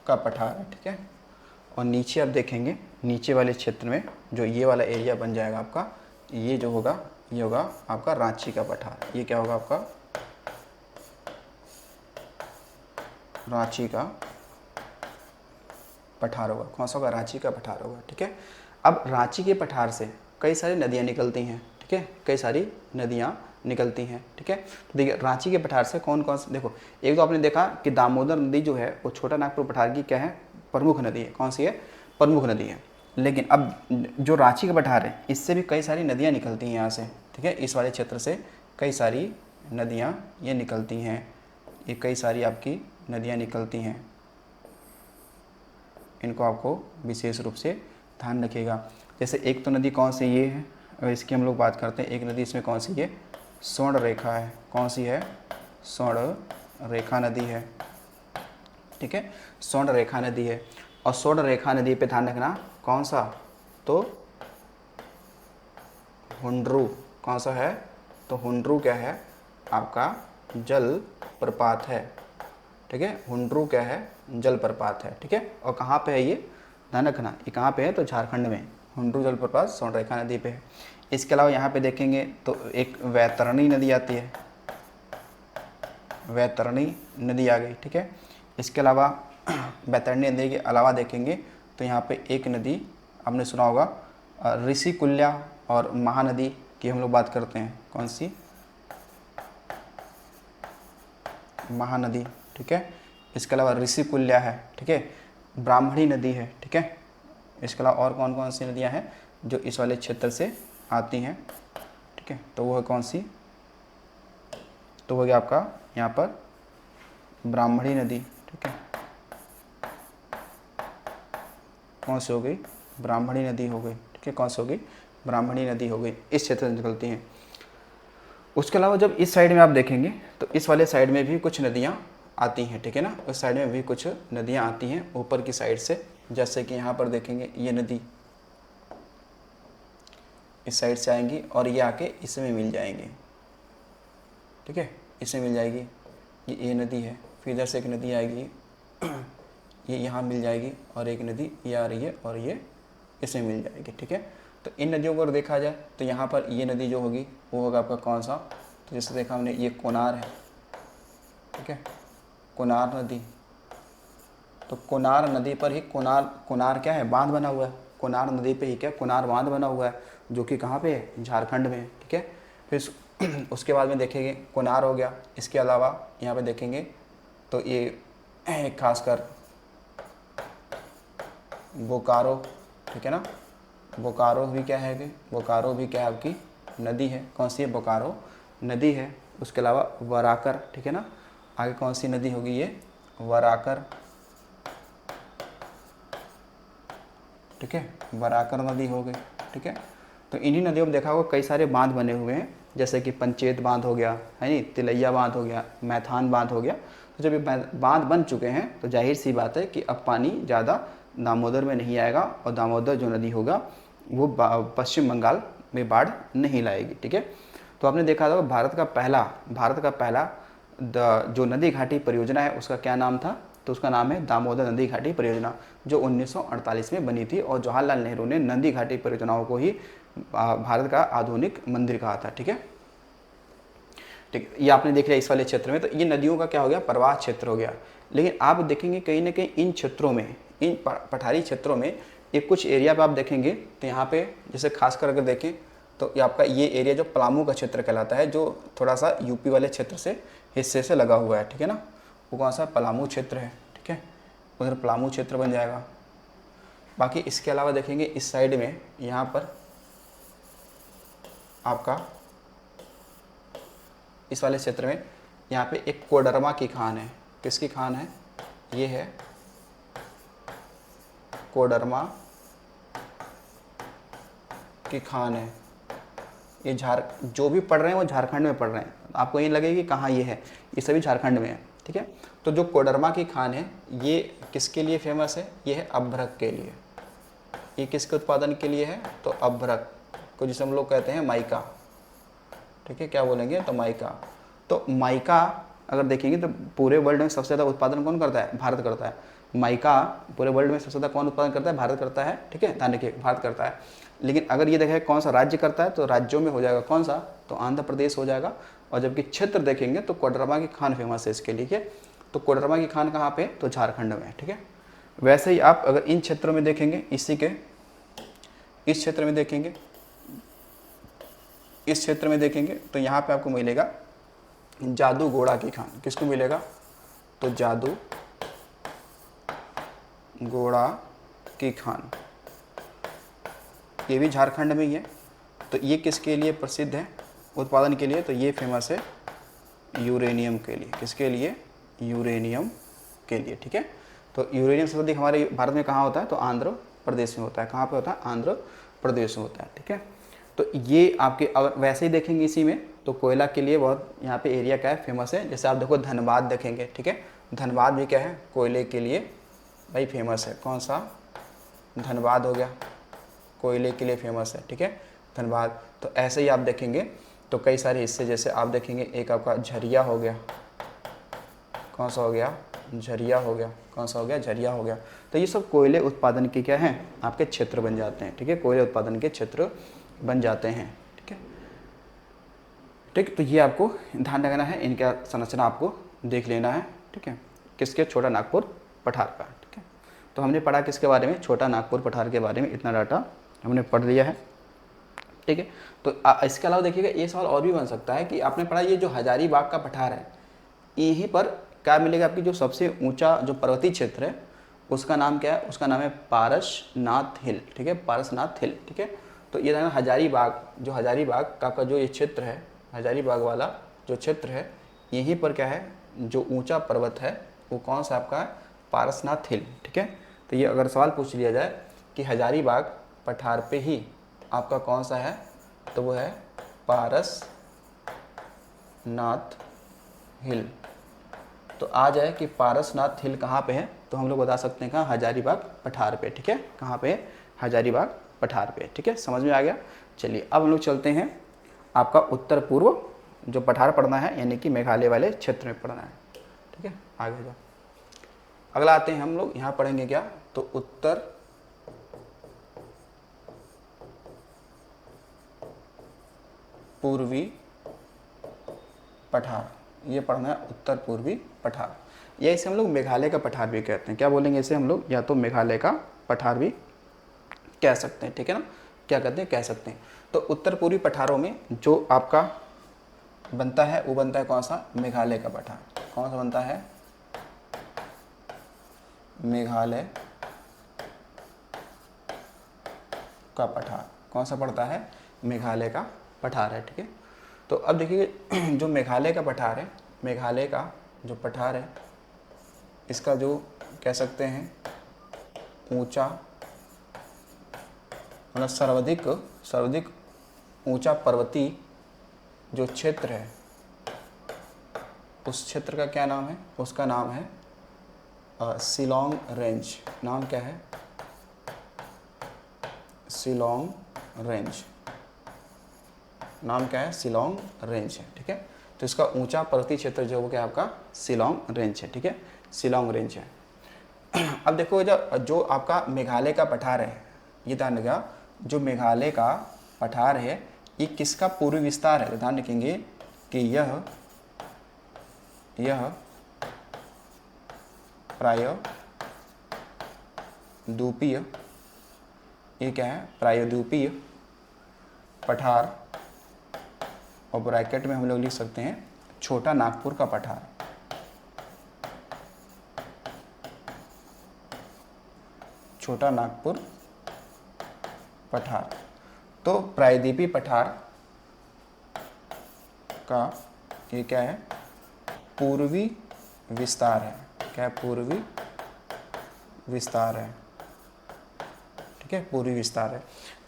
का पठार है। ठीक है। और नीचे आप देखेंगे, नीचे वाले क्षेत्र में जो ये वाला एरिया बन जाएगा आपका, ये जो होगा ये होगा आपका रांची का पठार। ये क्या होगा आपका? रांची का पठार होगा। कौन सा होगा? रांची का पठार होगा। ठीक है। अब रांची के पठार से कई सारी नदियाँ निकलती हैं। ठीक है। कई सारी नदियाँ निकलती हैं। ठीक है। तो देखिए रांची के पठार से कौन कौन से, देखो एक तो आपने देखा कि दामोदर नदी जो है वो छोटा नागपुर पठार की क्या है? प्रमुख नदी है। कौन सी है? प्रमुख नदी है। लेकिन अब जो रांची का पठार है इससे भी कई सारी नदियाँ निकलती हैं यहाँ से। ठीक है। इस वाले क्षेत्र से कई सारी नदियाँ ये निकलती हैं। ये कई सारी आपकी नदियाँ निकलती हैं। इनको आपको विशेष रूप से ध्यान रखिएगा। जैसे एक तो नदी कौन सी ये है, अगर इसकी हम लोग बात करते हैं, एक नदी इसमें कौन सी है? स्वर्ण रेखा है। कौन सी है? स्वर्ण रेखा नदी है। ठीक है। स्वर्ण रेखा नदी है। और स्वर्ण रेखा नदी पे ध्यान रखना कौन सा? तो हुंड्रू। कौन सा है? तो हुंड्रू क्या है? आपका जल प्रपात है। ठीक है। हुंड्रू क्या है? जल प्रपात है। ठीक है। और कहाँ पे है ये? ध्यान रखना ये कहाँ पे है? तो झारखंड में हुंड्रू जल प्रपात स्वर्ण रेखा नदी पे है। इसके अलावा यहाँ पे देखेंगे तो एक वैतरणी नदी आती है। वैतरणी नदी आ गई। ठीक है। इसके अलावा वैतरणी नदी के अलावा देखेंगे तो यहाँ पे एक नदी आपने सुना होगा ऋषिकुल्या और महानदी की हम लोग बात करते हैं। कौन सी? महानदी। ठीक है। इसके अलावा ऋषिकुल्या है। ठीक है। ब्राह्मणी नदी है, ठीक है। इसके अलावा और कौन कौन सी नदियाँ हैं जो इस वाले क्षेत्र से आती हैं, ठीक है। तो वो है कौन सी, तो हो गया आपका यहाँ पर ब्राह्मणी नदी, ठीक है। कौन सी हो गई, ब्राह्मणी नदी हो गई, ठीक है। कौन सी हो गई, ब्राह्मणी नदी हो गई, इस क्षेत्र से निकलती हैं। उसके अलावा जब इस साइड में आप देखेंगे तो इस वाले साइड में भी कुछ नदियाँ आती हैं, ठीक है ना। उस साइड में भी कुछ नदियाँ आती हैं ऊपर की साइड से, जैसे कि यहाँ पर देखेंगे ये नदी इस साइड से आएंगी और ये आके इसमें मिल जाएंगी, ठीक है। इसमें मिल जाएगी, ये नदी है, फिर इधर से एक नदी आएगी ये यहाँ मिल जाएगी, और एक नदी ये आ रही है और ये इसमें मिल जाएगी, ठीक है। तो इन नदियों को अगर देखा जाए तो यहाँ पर ये नदी जो होगी वो होगा आपका कौन सा, तो जैसे देखा हमने ये कोनार है, ठीक है, कोनार नदी। तो कोनार नदी पर ही कोनार क्या है, बांध बना हुआ है। कोनार नदी पे ही क्या, कोनार बांध बना हुआ है, जो कि कहाँ पे है, झारखंड में, ठीक है। फिर उसके बाद में देखेंगे कोनार हो गया। इसके अलावा यहाँ पे देखेंगे तो ये खासकर बोकारो, ठीक है ना, बोकारो भी क्या है कि बोकारो भी क्या है आपकी नदी है। कौन सी है, बोकारो नदी है। उसके अलावा वराकर, ठीक है ना, आगे कौन सी नदी होगी, ये वराकर, ठीक है, वराकर नदी हो गई, ठीक है। तो इन्हीं नदियों में देखा होगा कई सारे बांध बने हुए हैं, जैसे कि पंचेत बांध हो गया, है नी, तिलैया बांध हो गया, मैथान बांध हो गया। तो जब ये बांध बन चुके हैं तो जाहिर सी बात है कि अब पानी ज़्यादा दामोदर में नहीं आएगा, और दामोदर जो नदी होगा वो पश्चिम बंगाल में बाढ़ नहीं लाएगी, ठीक है। तो आपने देखा था भारत का पहला जो नदी घाटी परियोजना है उसका क्या नाम था, तो उसका नाम है दामोदर नदी घाटी परियोजना, जो 1948 में बनी थी, और जवाहरलाल नेहरू ने नदी घाटी परियोजनाओं को ही भारत का आधुनिक मंदिर कहा था, ठीक है। ठीक, ये आपने देख लिया इस वाले क्षेत्र में। तो ये नदियों का क्या हो गया, प्रवाह क्षेत्र हो गया। लेकिन आप देखेंगे कहीं ना कहीं इन क्षेत्रों में, इन पठारी क्षेत्रों में ये कुछ एरिया पे आप देखेंगे तो यहाँ पे जैसे खासकर अगर देखें तो ये आपका ये एरिया जो पलामू का क्षेत्र कहलाता है, जो थोड़ा सा यूपी वाले क्षेत्र से हिस्से से लगा हुआ है, ठीक है ना। वो कौन सा, पलामू क्षेत्र है, ठीक है, उधर पलामू क्षेत्र बन जाएगा। बाकी इसके अलावा देखेंगे इस साइड में यहाँ पर आपका इस वाले क्षेत्र में यहाँ पे एक कोडरमा की खान है। किसकी खान है, ये है कोडरमा की खान है। ये जो भी पढ़ रहे हैं वो झारखंड में पढ़ रहे हैं, आपको ये लगेगी कहाँ ये है, ये सभी झारखंड में है, ठीक है। तो जो कोडरमा की खान है ये किसके लिए फेमस है, ये है अभ्रक के लिए। ये किसके उत्पादन के लिए है, तो अभ्रक को जिसे हम लोग कहते हैं माइका, ठीक है, क्या बोलेंगे, तो माइका। तो माइका अगर देखेंगे तो पूरे वर्ल्ड में सबसे ज़्यादा उत्पादन कौन करता है, भारत करता है। माइका पूरे वर्ल्ड में सबसे ज़्यादा कौन उत्पादन करता है, भारत करता है, ठीक है, ध्यान रखिए, भारत करता है। लेकिन अगर ये देखें कौन सा राज्य करता है, तो राज्यों में हो जाएगा कौन सा, तो आंध्र प्रदेश हो जाएगा। और जबकि क्षेत्र देखेंगे तो कोडरमा की खान फेमस है इसके लिए, ठीक है। तो कोडरमा की खान कहाँ पे, तो झारखंड में है, ठीक है। वैसे ही आप अगर इन क्षेत्रों में देखेंगे, इसी के इस क्षेत्र में देखेंगे, इस क्षेत्र में देखेंगे तो यहाँ पे आपको मिलेगा जादू घोड़ा की खान। किसको मिलेगा, तो जादू घोड़ा की खान, ये भी झारखंड में ही है। तो ये किसके लिए प्रसिद्ध है उत्पादन के लिए, तो ये फेमस है यूरेनियम के लिए। किसके लिए, यूरेनियम के लिए, ठीक है। तो यूरेनियम सबसे अधिक हमारे भारत में कहाँ होता है, तो आंध्र प्रदेश में होता है। कहाँ पे होता है, आंध्र प्रदेश में होता है, ठीक है। तो ये आपके अगर वैसे ही देखेंगे इसी में तो कोयला के लिए बहुत यहाँ पे एरिया क्या है, फेमस है। जैसे आप देखो धनबाद देखेंगे, ठीक है, धनबाद भी क्या है, कोयले के लिए भाई फेमस है। कौन सा, धनबाद हो गया, कोयले के लिए फेमस है, ठीक है, धनबाद। तो ऐसे ही आप देखेंगे तो कई सारे हिस्से, जैसे आप देखेंगे एक आपका झरिया हो गया, कौन सा हो गया, झरिया हो गया, कौन सा हो गया, झरिया हो गया। तो ये सब कोयले उत्पादन के क्या हैं, आपके क्षेत्र बन जाते हैं, ठीक है, कोयले उत्पादन के क्षेत्र बन जाते हैं, ठीक है। ठीक, तो ये आपको ध्यान रखना है, इनका संरचना आपको देख लेना है, ठीक है। किसके, छोटा नागपुर पठार का, ठीक है। तो हमने पढ़ा किसके बारे में, छोटा नागपुर पठार के बारे में, इतना डाटा हमने पढ़ लिया है, ठीक है। तो इसके अलावा देखिएगा ये सवाल और भी बन सकता है कि आपने पढ़ा ये जो हजारीबाग का पठार है, यहीं पर क्या मिलेगा, आपकी जो सबसे ऊंचा जो पर्वतीय क्षेत्र है उसका नाम क्या है? उसका नाम है पारसनाथ हिल, ठीक है, पारसनाथ हिल, ठीक है। तो ये था हजारीबाग, जो हजारीबाग का जो ये क्षेत्र है, हजारीबाग वाला जो क्षेत्र है, यहीं पर क्या है, जो ऊंचा पर्वत है वो कौन सा आपका? पारसनाथ हिल, ठीक है। तो ये अगर सवाल पूछ लिया जाए कि हजारीबाग पठार पे ही आपका कौन सा है, तो वो है पारसनाथ हिल। तो आ जाए कि पारसनाथ हिल कहाँ पे है, तो हम लोग बता सकते हैं कहाँ? हजारीबाग पठार पे, ठीक है। कहाँ पे? हजारीबाग पठार पे, ठीक है। समझ में आ गया? चलिए अब हम लोग चलते हैं आपका उत्तर पूर्व जो पठार पढ़ना है, यानी कि मेघालय वाले क्षेत्र में पढ़ना है, ठीक है। आगे जाओ, अगला आते हैं हम लोग, यहाँ पढ़ेंगे क्या? तो उत्तर पूर्वी पठार, ये पढ़ना है उत्तर पूर्वी पठार, या इसे हम लोग मेघालय का पठार भी कहते हैं। क्या बोलेंगे इसे हम लोग? या तो मेघालय का पठार भी कह सकते हैं, ठीक है ना। क्या कहते हैं? कह सकते हैं। तो उत्तर पूर्वी पठारों में जो आपका बनता है वो बनता है कौन सा? मेघालय का पठार। कौन सा बनता है? मेघालय का पठार। कौन सा पड़ता है? मेघालय का पठार है, ठीक है। तो अब देखिए जो मेघालय का पठार है, मेघालय का जो पठार है, इसका जो कह सकते हैं ऊंचा, मतलब सर्वाधिक ऊंचा पर्वतीय जो क्षेत्र है, उस क्षेत्र का क्या नाम है? उसका नाम है शिलोंग रेंज। नाम क्या है? शिलोंग रेंज। नाम क्या है? शिलोंग रेंज है, ठीक है। तो इसका ऊंचा पर्वतीय क्षेत्र जो क्या आपका? शिलोंग रेंज है, ठीक है। शिलोंग रेंज है। अब देखो जो आपका मेघालय का पठार है, ये ध्यान रखिएगा, जो मेघालय का पठार है ये किसका पूर्वी विस्तार है? तो ध्यान रखेंगे कि यह प्रायद्वीपीय, ये क्या है? प्रायद्वीपीय पठार, और ब्रैकेट में हम लोग लिख सकते हैं छोटा नागपुर का पठार। छोटा नागपुर पठार। तो प्रायद्वीपीय पठार का ये क्या है? पूर्वी विस्तार है। क्या है? पूर्वी विस्तार है, ठीक है। पूर्वी विस्तार है।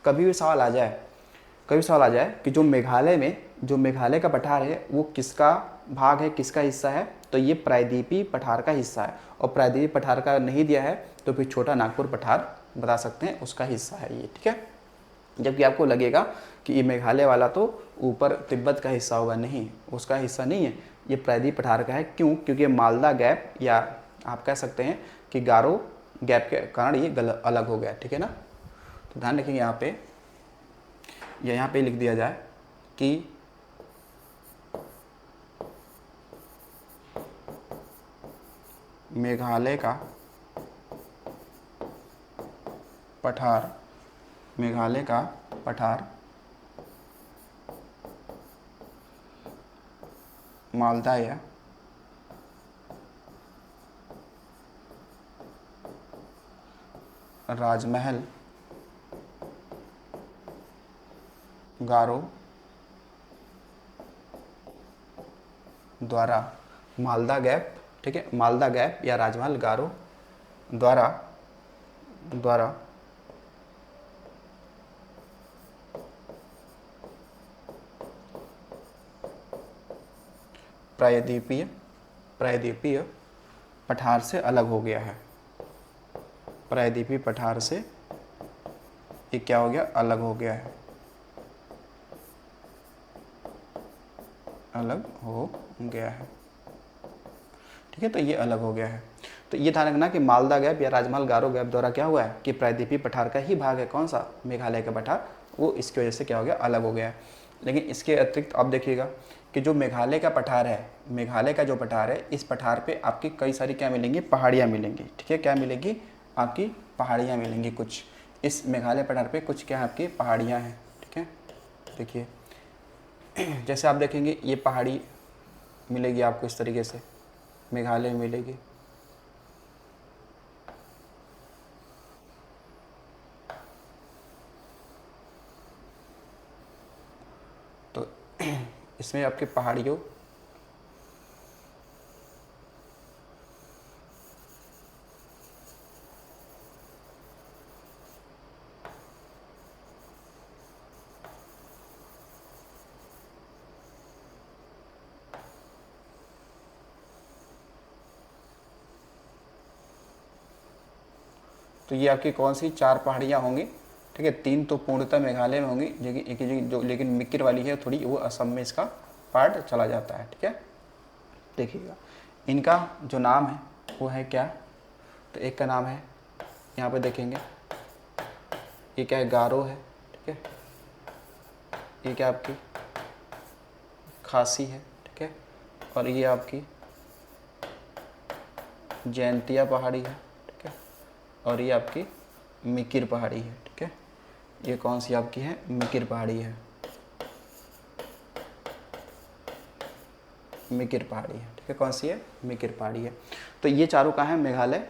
कभी भी सवाल आ जाए कि जो मेघालय का पठार है वो किसका भाग है, किसका हिस्सा है, तो ये प्रायद्वीपीय पठार का हिस्सा है। और प्रायद्वीपीय पठार का नहीं दिया है तो फिर छोटा नागपुर पठार बता सकते हैं उसका हिस्सा है ये, ठीक है। जबकि आपको लगेगा कि ये मेघालय वाला तो ऊपर तिब्बत का हिस्सा होगा, नहीं, उसका हिस्सा नहीं है, ये प्रायद्वीपीय पठार का है। क्यों? क्योंकि मालदा गैप, या आप कह सकते हैं कि गारो गैप के कारण ये अलग हो गया, ठीक है ना। तो ध्यान रखेंगे यहाँ पे, या यहाँ पे लिख दिया जाए कि मेघालय का पठार मालदा या राजमहल गारो द्वारा, मालदा गैप, ठीक है, मालदा गैप या राजमहल गारो द्वारा प्रायद्वीपीय पठार से अलग हो गया है। प्रायद्वीपीय पठार से ये क्या हो गया? अलग हो गया है, अलग हो गया है, ठीक है। तो ये अलग हो गया है। तो ये ध्यान रखना कि मालदा गैप या राजमहल गारो गैप द्वारा क्या हुआ है कि प्रायद्वीपीय पठार का ही भाग है कौन सा? मेघालय का पठार, वो इसकी वजह से क्या हो गया? अलग हो गया है। लेकिन इसके अतिरिक्त आप देखिएगा कि जो मेघालय का पठार है, मेघालय का जो पठार है, इस पठार पे आपकी कई सारी क्या मिलेंगी? पहाड़ियाँ मिलेंगी, ठीक है। क्या मिलेंगी? आपकी पहाड़ियाँ मिलेंगी कुछ। इस मेघालय पठार पे कुछ क्या है? आपकी पहाड़ियाँ हैं, ठीक है। देखिए जैसे आप देखेंगे ये पहाड़ी मिलेगी आपको इस तरीके से, मेघालय में मिलेगी, इसमें आपके पहाड़ियों तो ये आपकी कौन सी 4 पहाड़ियाँ होंगी, ठीक है। 3 तो पूर्णतः मेघालय में होंगी, जो लेकिन मिकिर वाली है थोड़ी, वो असम में इसका पार्ट चला जाता है, ठीक है। देखिएगा इनका जो नाम है वो है क्या, तो एक का नाम है, यहाँ पे देखेंगे ये क्या है, गारो है, ठीक है। ये क्या आपकी खासी है, ठीक है। और ये आपकी जयंतिया पहाड़ी है, ठीक है। और ये आपकी मिकिर पहाड़ी है, ठीक है। ये कौन सी आपकी है, मिकिर पहाड़ी है, मिकिर पहाड़ी है, ठीक है। कौन सी है, मिकिर पहाड़ी है। तो ये चारों कहाँ है, मेघालय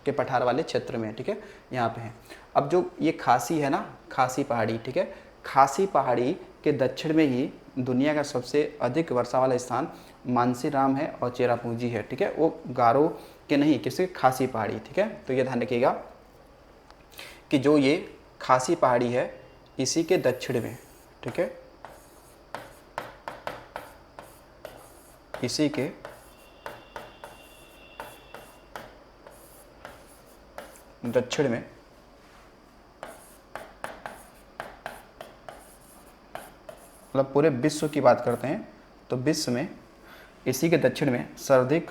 के पठार वाले क्षेत्र में, ठीक है, यहाँ पे है। अब जो ये खासी है ना, खासी पहाड़ी, ठीक है, खासी पहाड़ी के दक्षिण में ही दुनिया का सबसे अधिक वर्षा वाला स्थान मानसीराम है और चेरापूंजी है, ठीक है। वो गारो के नहीं, किसके, खासी पहाड़ी, ठीक है। तो ये ध्यान रखिएगा कि जो ये खासी पहाड़ी है इसी के दक्षिण में, ठीक है, इसी के दक्षिण में मतलब पूरे विश्व की बात करते हैं तो विश्व में इसी के दक्षिण में सर्वाधिक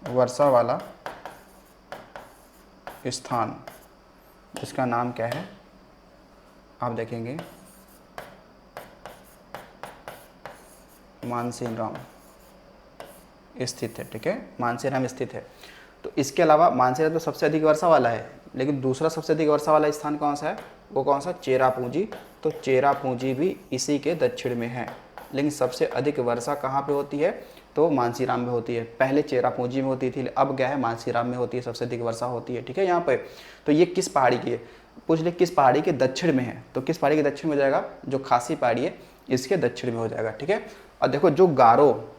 वर्षा वाला स्थान, जिसका नाम क्या है, आप देखेंगे मानसीराम स्थित है, ठीक है, मानसीराम स्थित है। तो इसके अलावा मानसीराम तो सबसे अधिक वर्षा वाला है, लेकिन दूसरा सबसे अधिक वर्षा वाला स्थान कौन सा है, वो कौन सा, चेरापूंजी। तो चेरापूंजी भी इसी के दक्षिण में है, लेकिन सबसे अधिक वर्षा कहाँ पे होती है, तो मानसीराम में होती है। पहले चेरापूंजी में होती थी, अब क्या है, मानसीराम में होती है, सबसे अधिक वर्षा होती है, ठीक है। यहाँ पे तो ये किस पहाड़ी की है, पूछ ले किस पहाड़ी के दक्षिण में है, तो किस पहाड़ी के दक्षिण में हो जाएगा, जो खासी पहाड़ी है इसके दक्षिण में हो जाएगा, ठीक है। और देखो जो गारो,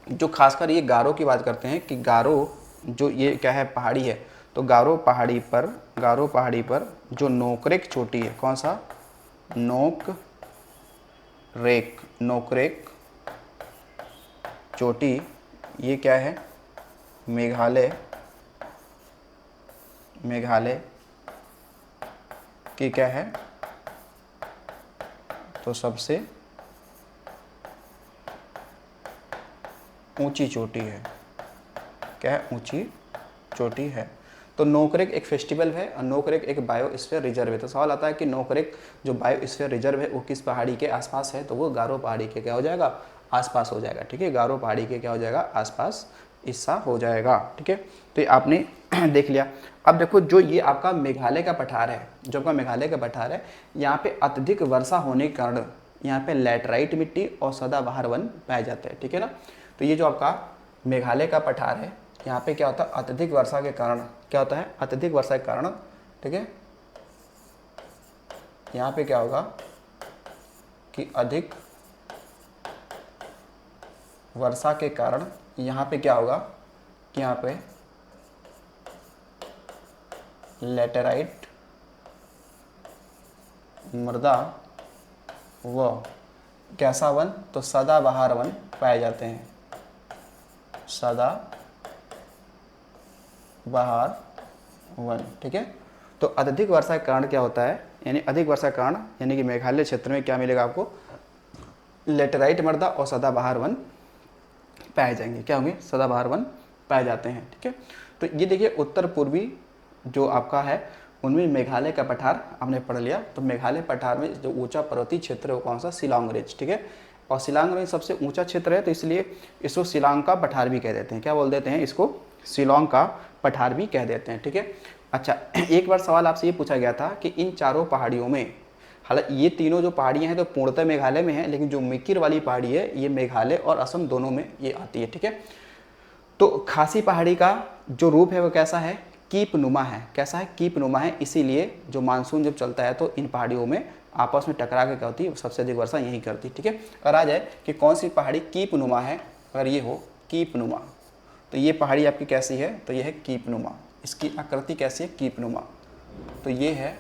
जो खासकर ये गारो की बात करते हैं कि गारो जो ये क्या है, पहाड़ी है, तो गारो पहाड़ी पर जो नोकरेक चोटी है, कौन सा, नोकरेक चोटी, ये क्या है, मेघालय की क्या है, तो सबसे ऊंची चोटी है, क्या है, ऊंची चोटी है। तो नोकरेक एक फेस्टिवल है और नोकरेक एक बायोस्फीयर रिजर्व है। तो सवाल आता है कि नोकरेक जो बायोस्फीयर रिजर्व है वो किस पहाड़ी के आसपास है, तो वो गारो पहाड़ी के क्या हो जाएगा, आसपास हो जाएगा, ठीक है। गारो पहाड़ी के क्या हो जाएगा, आसपास हिस्सा हो जाएगा, ठीक है। तो ये आपने देख लिया। अब देखो जो ये आपका मेघालय का पठार है, जो आपका मेघालय का पठार है, यहाँ पे अत्यधिक वर्षा होने के कारण यहाँ पे लैटराइट मिट्टी और सदाबहार वन पाए जाते हैं, ठीक है ना। तो ये जो आपका मेघालय का पठार है, यहाँ पे क्या होता है, अत्यधिक वर्षा के कारण क्या होता है, अत्यधिक वर्षा के कारण, ठीक है, यहाँ पे क्या होगा कि अधिक वर्षा के कारण यहाँ पे क्या होगा कि यहाँ पे लैटेराइट मृदा व कैसा वन, तो सदाबहार वन पाए जाते हैं, सदाबहार वन, ठीक है। तो अत्यधिक वर्षा के कारण क्या होता है, यानी अधिक वर्षा के कारण यानी कि मेघालय क्षेत्र में क्या मिलेगा आपको, लेटेराइट मृदा और सदाबहार वन पाए जाएंगे, क्या होंगे, सदाबहार वन पाए जाते हैं, ठीक है। तो ये देखिए उत्तर पूर्वी जो आपका है उनमें मेघालय का पठार आपने पढ़ लिया। तो मेघालय पठार में जो ऊंचा पर्वतीय क्षेत्र है वो कौन सा, शिलांग रेंज, ठीक है। और शिलांग रेंज सबसे ऊंचा क्षेत्र है, तो इसलिए इसको शिलांग का पठार भी कह देते हैं, क्या बोल देते हैं इसको, शिलांग का पठार भी कह देते हैं, ठीक है। अच्छा, एक बार सवाल आपसे ये पूछा गया था कि इन चारों पहाड़ियों में, हालांकि ये तीनों जो पहाड़ियाँ हैं तो पूर्णतः मेघालय में है, लेकिन जो मिकिर वाली पहाड़ी है ये मेघालय और असम दोनों में ये आती है, ठीक है। तो खासी पहाड़ी का जो रूप है वो कैसा है, कीपनुमा है। कैसा है? कीपनुमा है। इसीलिए जो मानसून जब चलता है तो इन पहाड़ियों में आपस में टकरा के क्या होती है, सबसे अधिक वर्षा यही करती है। ठीक है, अगर आ जाए कि कौन सी पहाड़ी कीपनुमा है, अगर ये हो कीपनुमा, तो ये पहाड़ी आपकी कैसी है? तो ये है कीपनुमा। इसकी आकृति कैसी है? कीपनुमा। तो ये है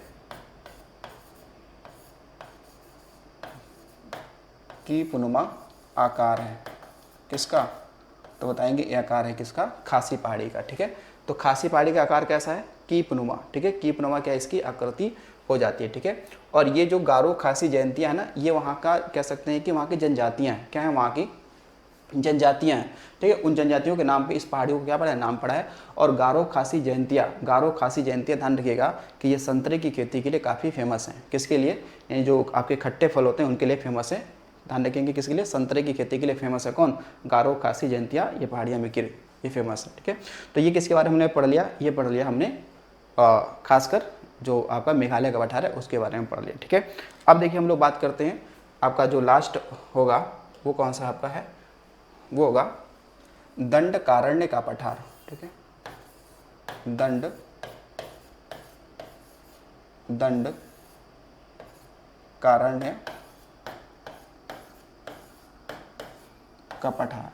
कीपनुमा आकार है किसका? तो बताएंगे ये आकार है किसका? खासी पहाड़ी का। ठीक है, तो खासी पहाड़ी का आकार कैसा है? कीपनुमा। ठीक है, कीपनुमा क्या इसकी आकृति हो जाती है। ठीक है, और ये जो गारो खासी जयंतियाँ है ना, ये वहाँ का कह सकते हैं कि वहाँ की जनजातियाँ हैं। क्या है? वहाँ की जनजातियाँ हैं। ठीक है, उन जनजातियों के नाम पे इस पहाड़ी को क्या पड़ा है? नाम पड़ा है। और गारो खासी जयंतियाँ, गारो खासी जयंतियाँ ध्यान रखिएगा कि ये संतरे की खेती के लिए काफ़ी फेमस हैं। किसके लिए? यानी जो आपके खट्टे फल होते हैं उनके लिए फेमस है। ध्यान रखेंगे किसके लिए? संतरे की खेती के लिए फेमस है। कौन? गारो खासी जयंतियाँ, ये पहाड़ियाँ मिकिर, ये फेमस है। ठीक है, तो ये किसके बारे में हमने पढ़ लिया? ये पढ़ लिया हमने खासकर जो आपका मेघालय का पठार है उसके बारे में पढ़ लिया। ठीक है, अब देखिए हम लोग बात करते हैं आपका जो लास्ट होगा वो कौन सा आपका है? वो होगा दंडकारण्य का पठार। ठीक है, दंडकारण्य का पठार।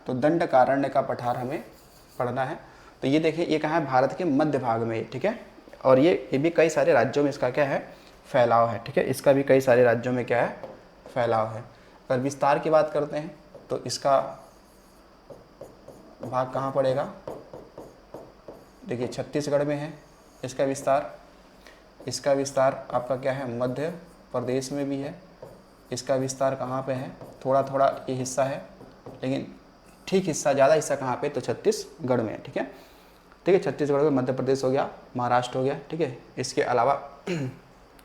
तो दंडकारण्य का पठार हमें पढ़ना है। तो ये देखिए ये कहाँ है? भारत के मध्य भाग में। ठीक है, और ये भी कई सारे राज्यों में इसका क्या है? फैलाव है। ठीक है, इसका भी कई सारे राज्यों में क्या है? फैलाव है। अगर विस्तार की बात करते हैं तो इसका भाग कहाँ पड़ेगा? देखिए छत्तीसगढ़ में है इसका विस्तार। इसका विस्तार आपका क्या है? मध्य प्रदेश में भी है। इसका विस्तार कहाँ पे है? थोड़ा थोड़ा ये हिस्सा है, लेकिन ठीक हिस्सा, ज़्यादा हिस्सा कहाँ पे? तो छत्तीसगढ़ में है। ठीक है, ठीक है, छत्तीसगढ़ में, मध्य प्रदेश हो गया, महाराष्ट्र हो गया। ठीक है, इसके अलावा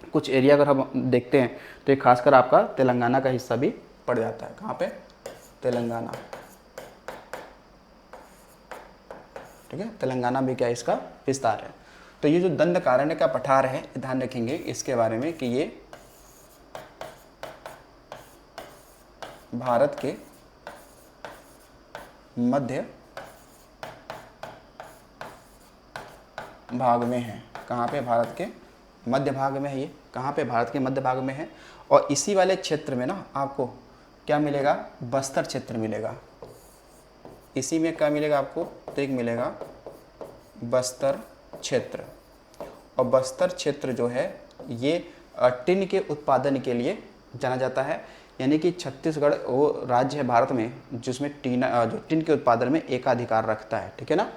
कुछ एरिया अगर हम देखते हैं तो ये खासकर आपका तेलंगाना का हिस्सा भी पड़ जाता है। कहाँ पे? तेलंगाना। ठीक है, तेलंगाना भी क्या इसका विस्तार है। तो ये जो दंडकारण्य का पठार है, ध्यान रखेंगे इसके बारे में कि ये भारत के मध्य भाग में है। कहाँ पे? भारत के मध्य भाग में है। ये कहाँ पे? भारत के मध्य भाग में है। और इसी वाले क्षेत्र में ना आपको क्या मिलेगा? बस्तर क्षेत्र मिलेगा। इसी में क्या मिलेगा आपको? तो एक मिलेगा बस्तर क्षेत्र। और बस्तर क्षेत्र जो है ये टिन के उत्पादन के लिए जाना जाता है। यानी कि छत्तीसगढ़ वो राज्य है भारत में जिसमें जो टिन के उत्पादन में एकाधिकार रखता है। ठीक है ना,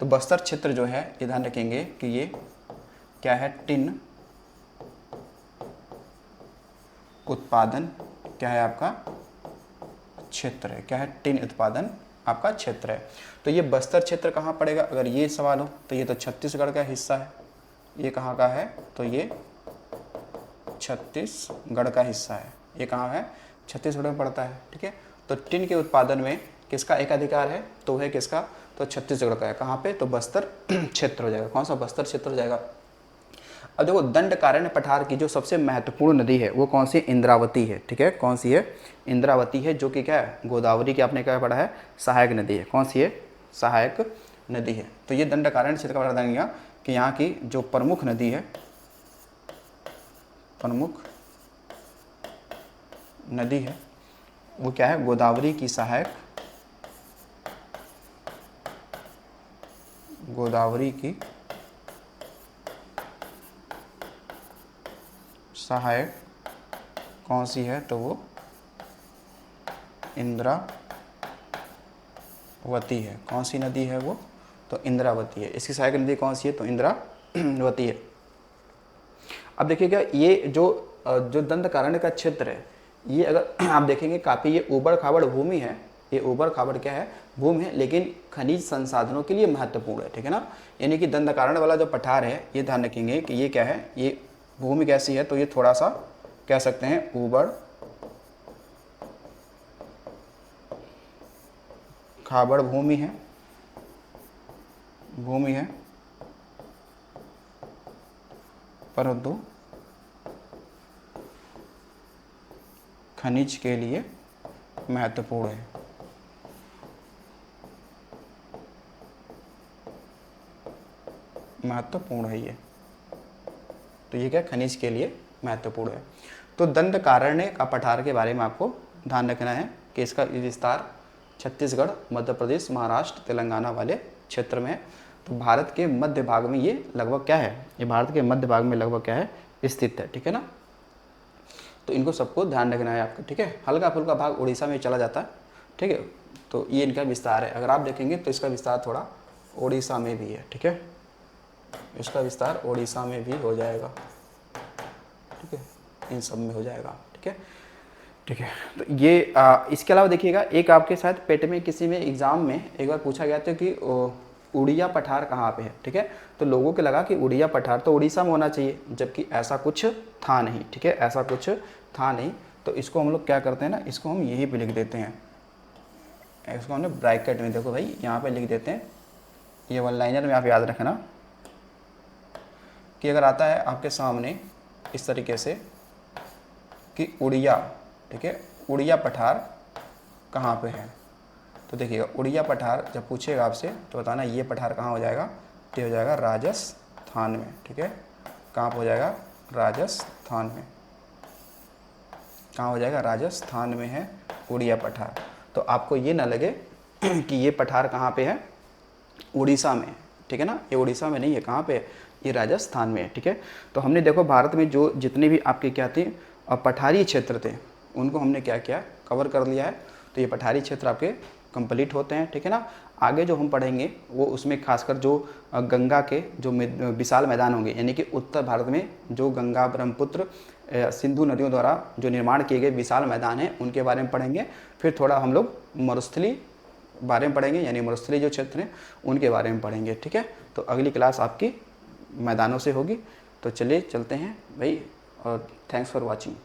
तो बस्तर क्षेत्र जो है ये ध्यान रखेंगे कि ये क्या है? टिन उत्पादन क्या है आपका? क्षेत्र है। क्या है? टिन उत्पादन आपका क्षेत्र है। तो ये बस्तर क्षेत्र कहाँ पड़ेगा? अगर ये सवाल हो तो ये तो छत्तीसगढ़ का हिस्सा है। ये कहाँ का है? तो ये छत्तीसगढ़ का हिस्सा है। ये कहाँ है? छत्तीसगढ़ में पड़ता है। ठीक है, तो टिन के उत्पादन में किसका एकाधिकार है? तो है किसका? तो छत्तीसगढ़ का है। कहाँ पे? तो बस्तर क्षेत्र हो जाएगा। कौन सा? बस्तर क्षेत्र हो जाएगा। अब देखो दंडकारण्य पठार की जो सबसे महत्वपूर्ण नदी है वो कौन सी? इंद्रावती है। ठीक है, कौन सी है? इंद्रावती है, जो कि क्या है? गोदावरी की आपने क्या पढ़ा है? सहायक नदी है। कौन सी है? सहायक नदी है। तो ये दंडकारण्य क्षेत्र का बता देंगे कि यहाँ की जो प्रमुख नदी है, प्रमुख नदी है वो क्या है? गोदावरी की सहायक, गोदावरी की सहायक कौन सी है? तो वो इंद्रावती है। कौन सी नदी है वो? तो इंद्रावती है। इसकी सहायक नदी कौन सी है? तो इंद्रावती है। अब देखिएगा ये जो दंडकारण्य का क्षेत्र है ये अगर आप देखेंगे काफ़ी ये ऊबड़ खाबड़ भूमि है। ये ऊबड़ खाबड़ क्या है? भूमि है, लेकिन खनिज संसाधनों के लिए महत्वपूर्ण है। ठीक है ना, यानी कि दंडकारण्य वाला जो पठार है ये ध्यान रखेंगे कि ये क्या है? ये भूमि कैसी है? तो ये थोड़ा सा कह सकते हैं ऊबड़ खाबड़ भूमि है, परंतु खनिज के लिए महत्वपूर्ण है। महत्वपूर्ण है ये। तो ये क्या खनिज के लिए महत्वपूर्ण है। तो दंडकारण्य का पठार के बारे में आपको ध्यान रखना है कि इसका विस्तार छत्तीसगढ़, मध्य प्रदेश, महाराष्ट्र, तेलंगाना वाले क्षेत्र में है। तो भारत के मध्य भाग में ये लगभग क्या है, ये भारत के मध्य भाग में लगभग क्या है, स्थित है, ठीक है ना। तो इनको सबको ध्यान रखना है आपको, ठीक है। हल्का फुल्का भाग उड़ीसा में चला जाता है, ठीक है। तो ये इनका विस्तार है। अगर आप देखेंगे तो इसका विस्तार थोड़ा उड़ीसा में भी है, ठीक है। इसका विस्तार उड़ीसा में भी हो जाएगा, ठीक है, इन सब में हो जाएगा, ठीक है, ठीक है। तो ये इसके अलावा देखिएगा, एक आपके साथ पेट में किसी में एग्ज़ाम में एक बार पूछा गया था कि उड़िया पठार कहाँ पे है, ठीक है। तो लोगों को लगा कि उड़िया पठार तो उड़ीसा में होना चाहिए, जबकि ऐसा कुछ था नहीं, ठीक है, ऐसा कुछ था नहीं। तो इसको हम लोग क्या करते हैं ना, इसको हम यहीं पे लिख देते हैं, इसको हमने ब्रैकेट में, देखो भाई यहाँ पे लिख देते हैं। ये वन लाइनर में आप याद रखना कि अगर आता है आपके सामने इस तरीके से कि उड़िया, ठीक है, उड़िया पठार कहाँ पे है, तो देखिएगा उड़िया पठार जब पूछेगा आपसे तो बताना ये पठार कहाँ हो जाएगा, तो हो जाएगा राजस्थान में, ठीक है। कहाँ हो जाएगा, राजस्थान में, कहाँ हो जाएगा, राजस्थान में है उड़िया पठार। तो आपको ये ना लगे कि ये पठार कहाँ पे है, उड़ीसा में, ठीक है ना। ये उड़ीसा में नहीं है, कहाँ पे है, ये राजस्थान में है, ठीक है। तो हमने देखो भारत में जो जितने भी आपके क्या थे पठारी क्षेत्र थे उनको हमने क्या किया, कवर कर लिया है। तो ये पठारी क्षेत्र आपके कंप्लीट होते हैं, ठीक है ना। आगे जो हम पढ़ेंगे वो उसमें खासकर जो गंगा के जो विशाल मैदान होंगे, यानी कि उत्तर भारत में जो गंगा, ब्रह्मपुत्र, सिंधु नदियों द्वारा जो निर्माण किए गए विशाल मैदान हैं उनके बारे में पढ़ेंगे। फिर थोड़ा हम लोग मरुस्थली बारे में पढ़ेंगे, यानी मरुस्थली जो क्षेत्र हैं उनके बारे में पढ़ेंगे, ठीक है। तो अगली क्लास आपकी मैदानों से होगी। तो चलिए चलते हैं भाई, और थैंक्स फॉर वॉचिंग।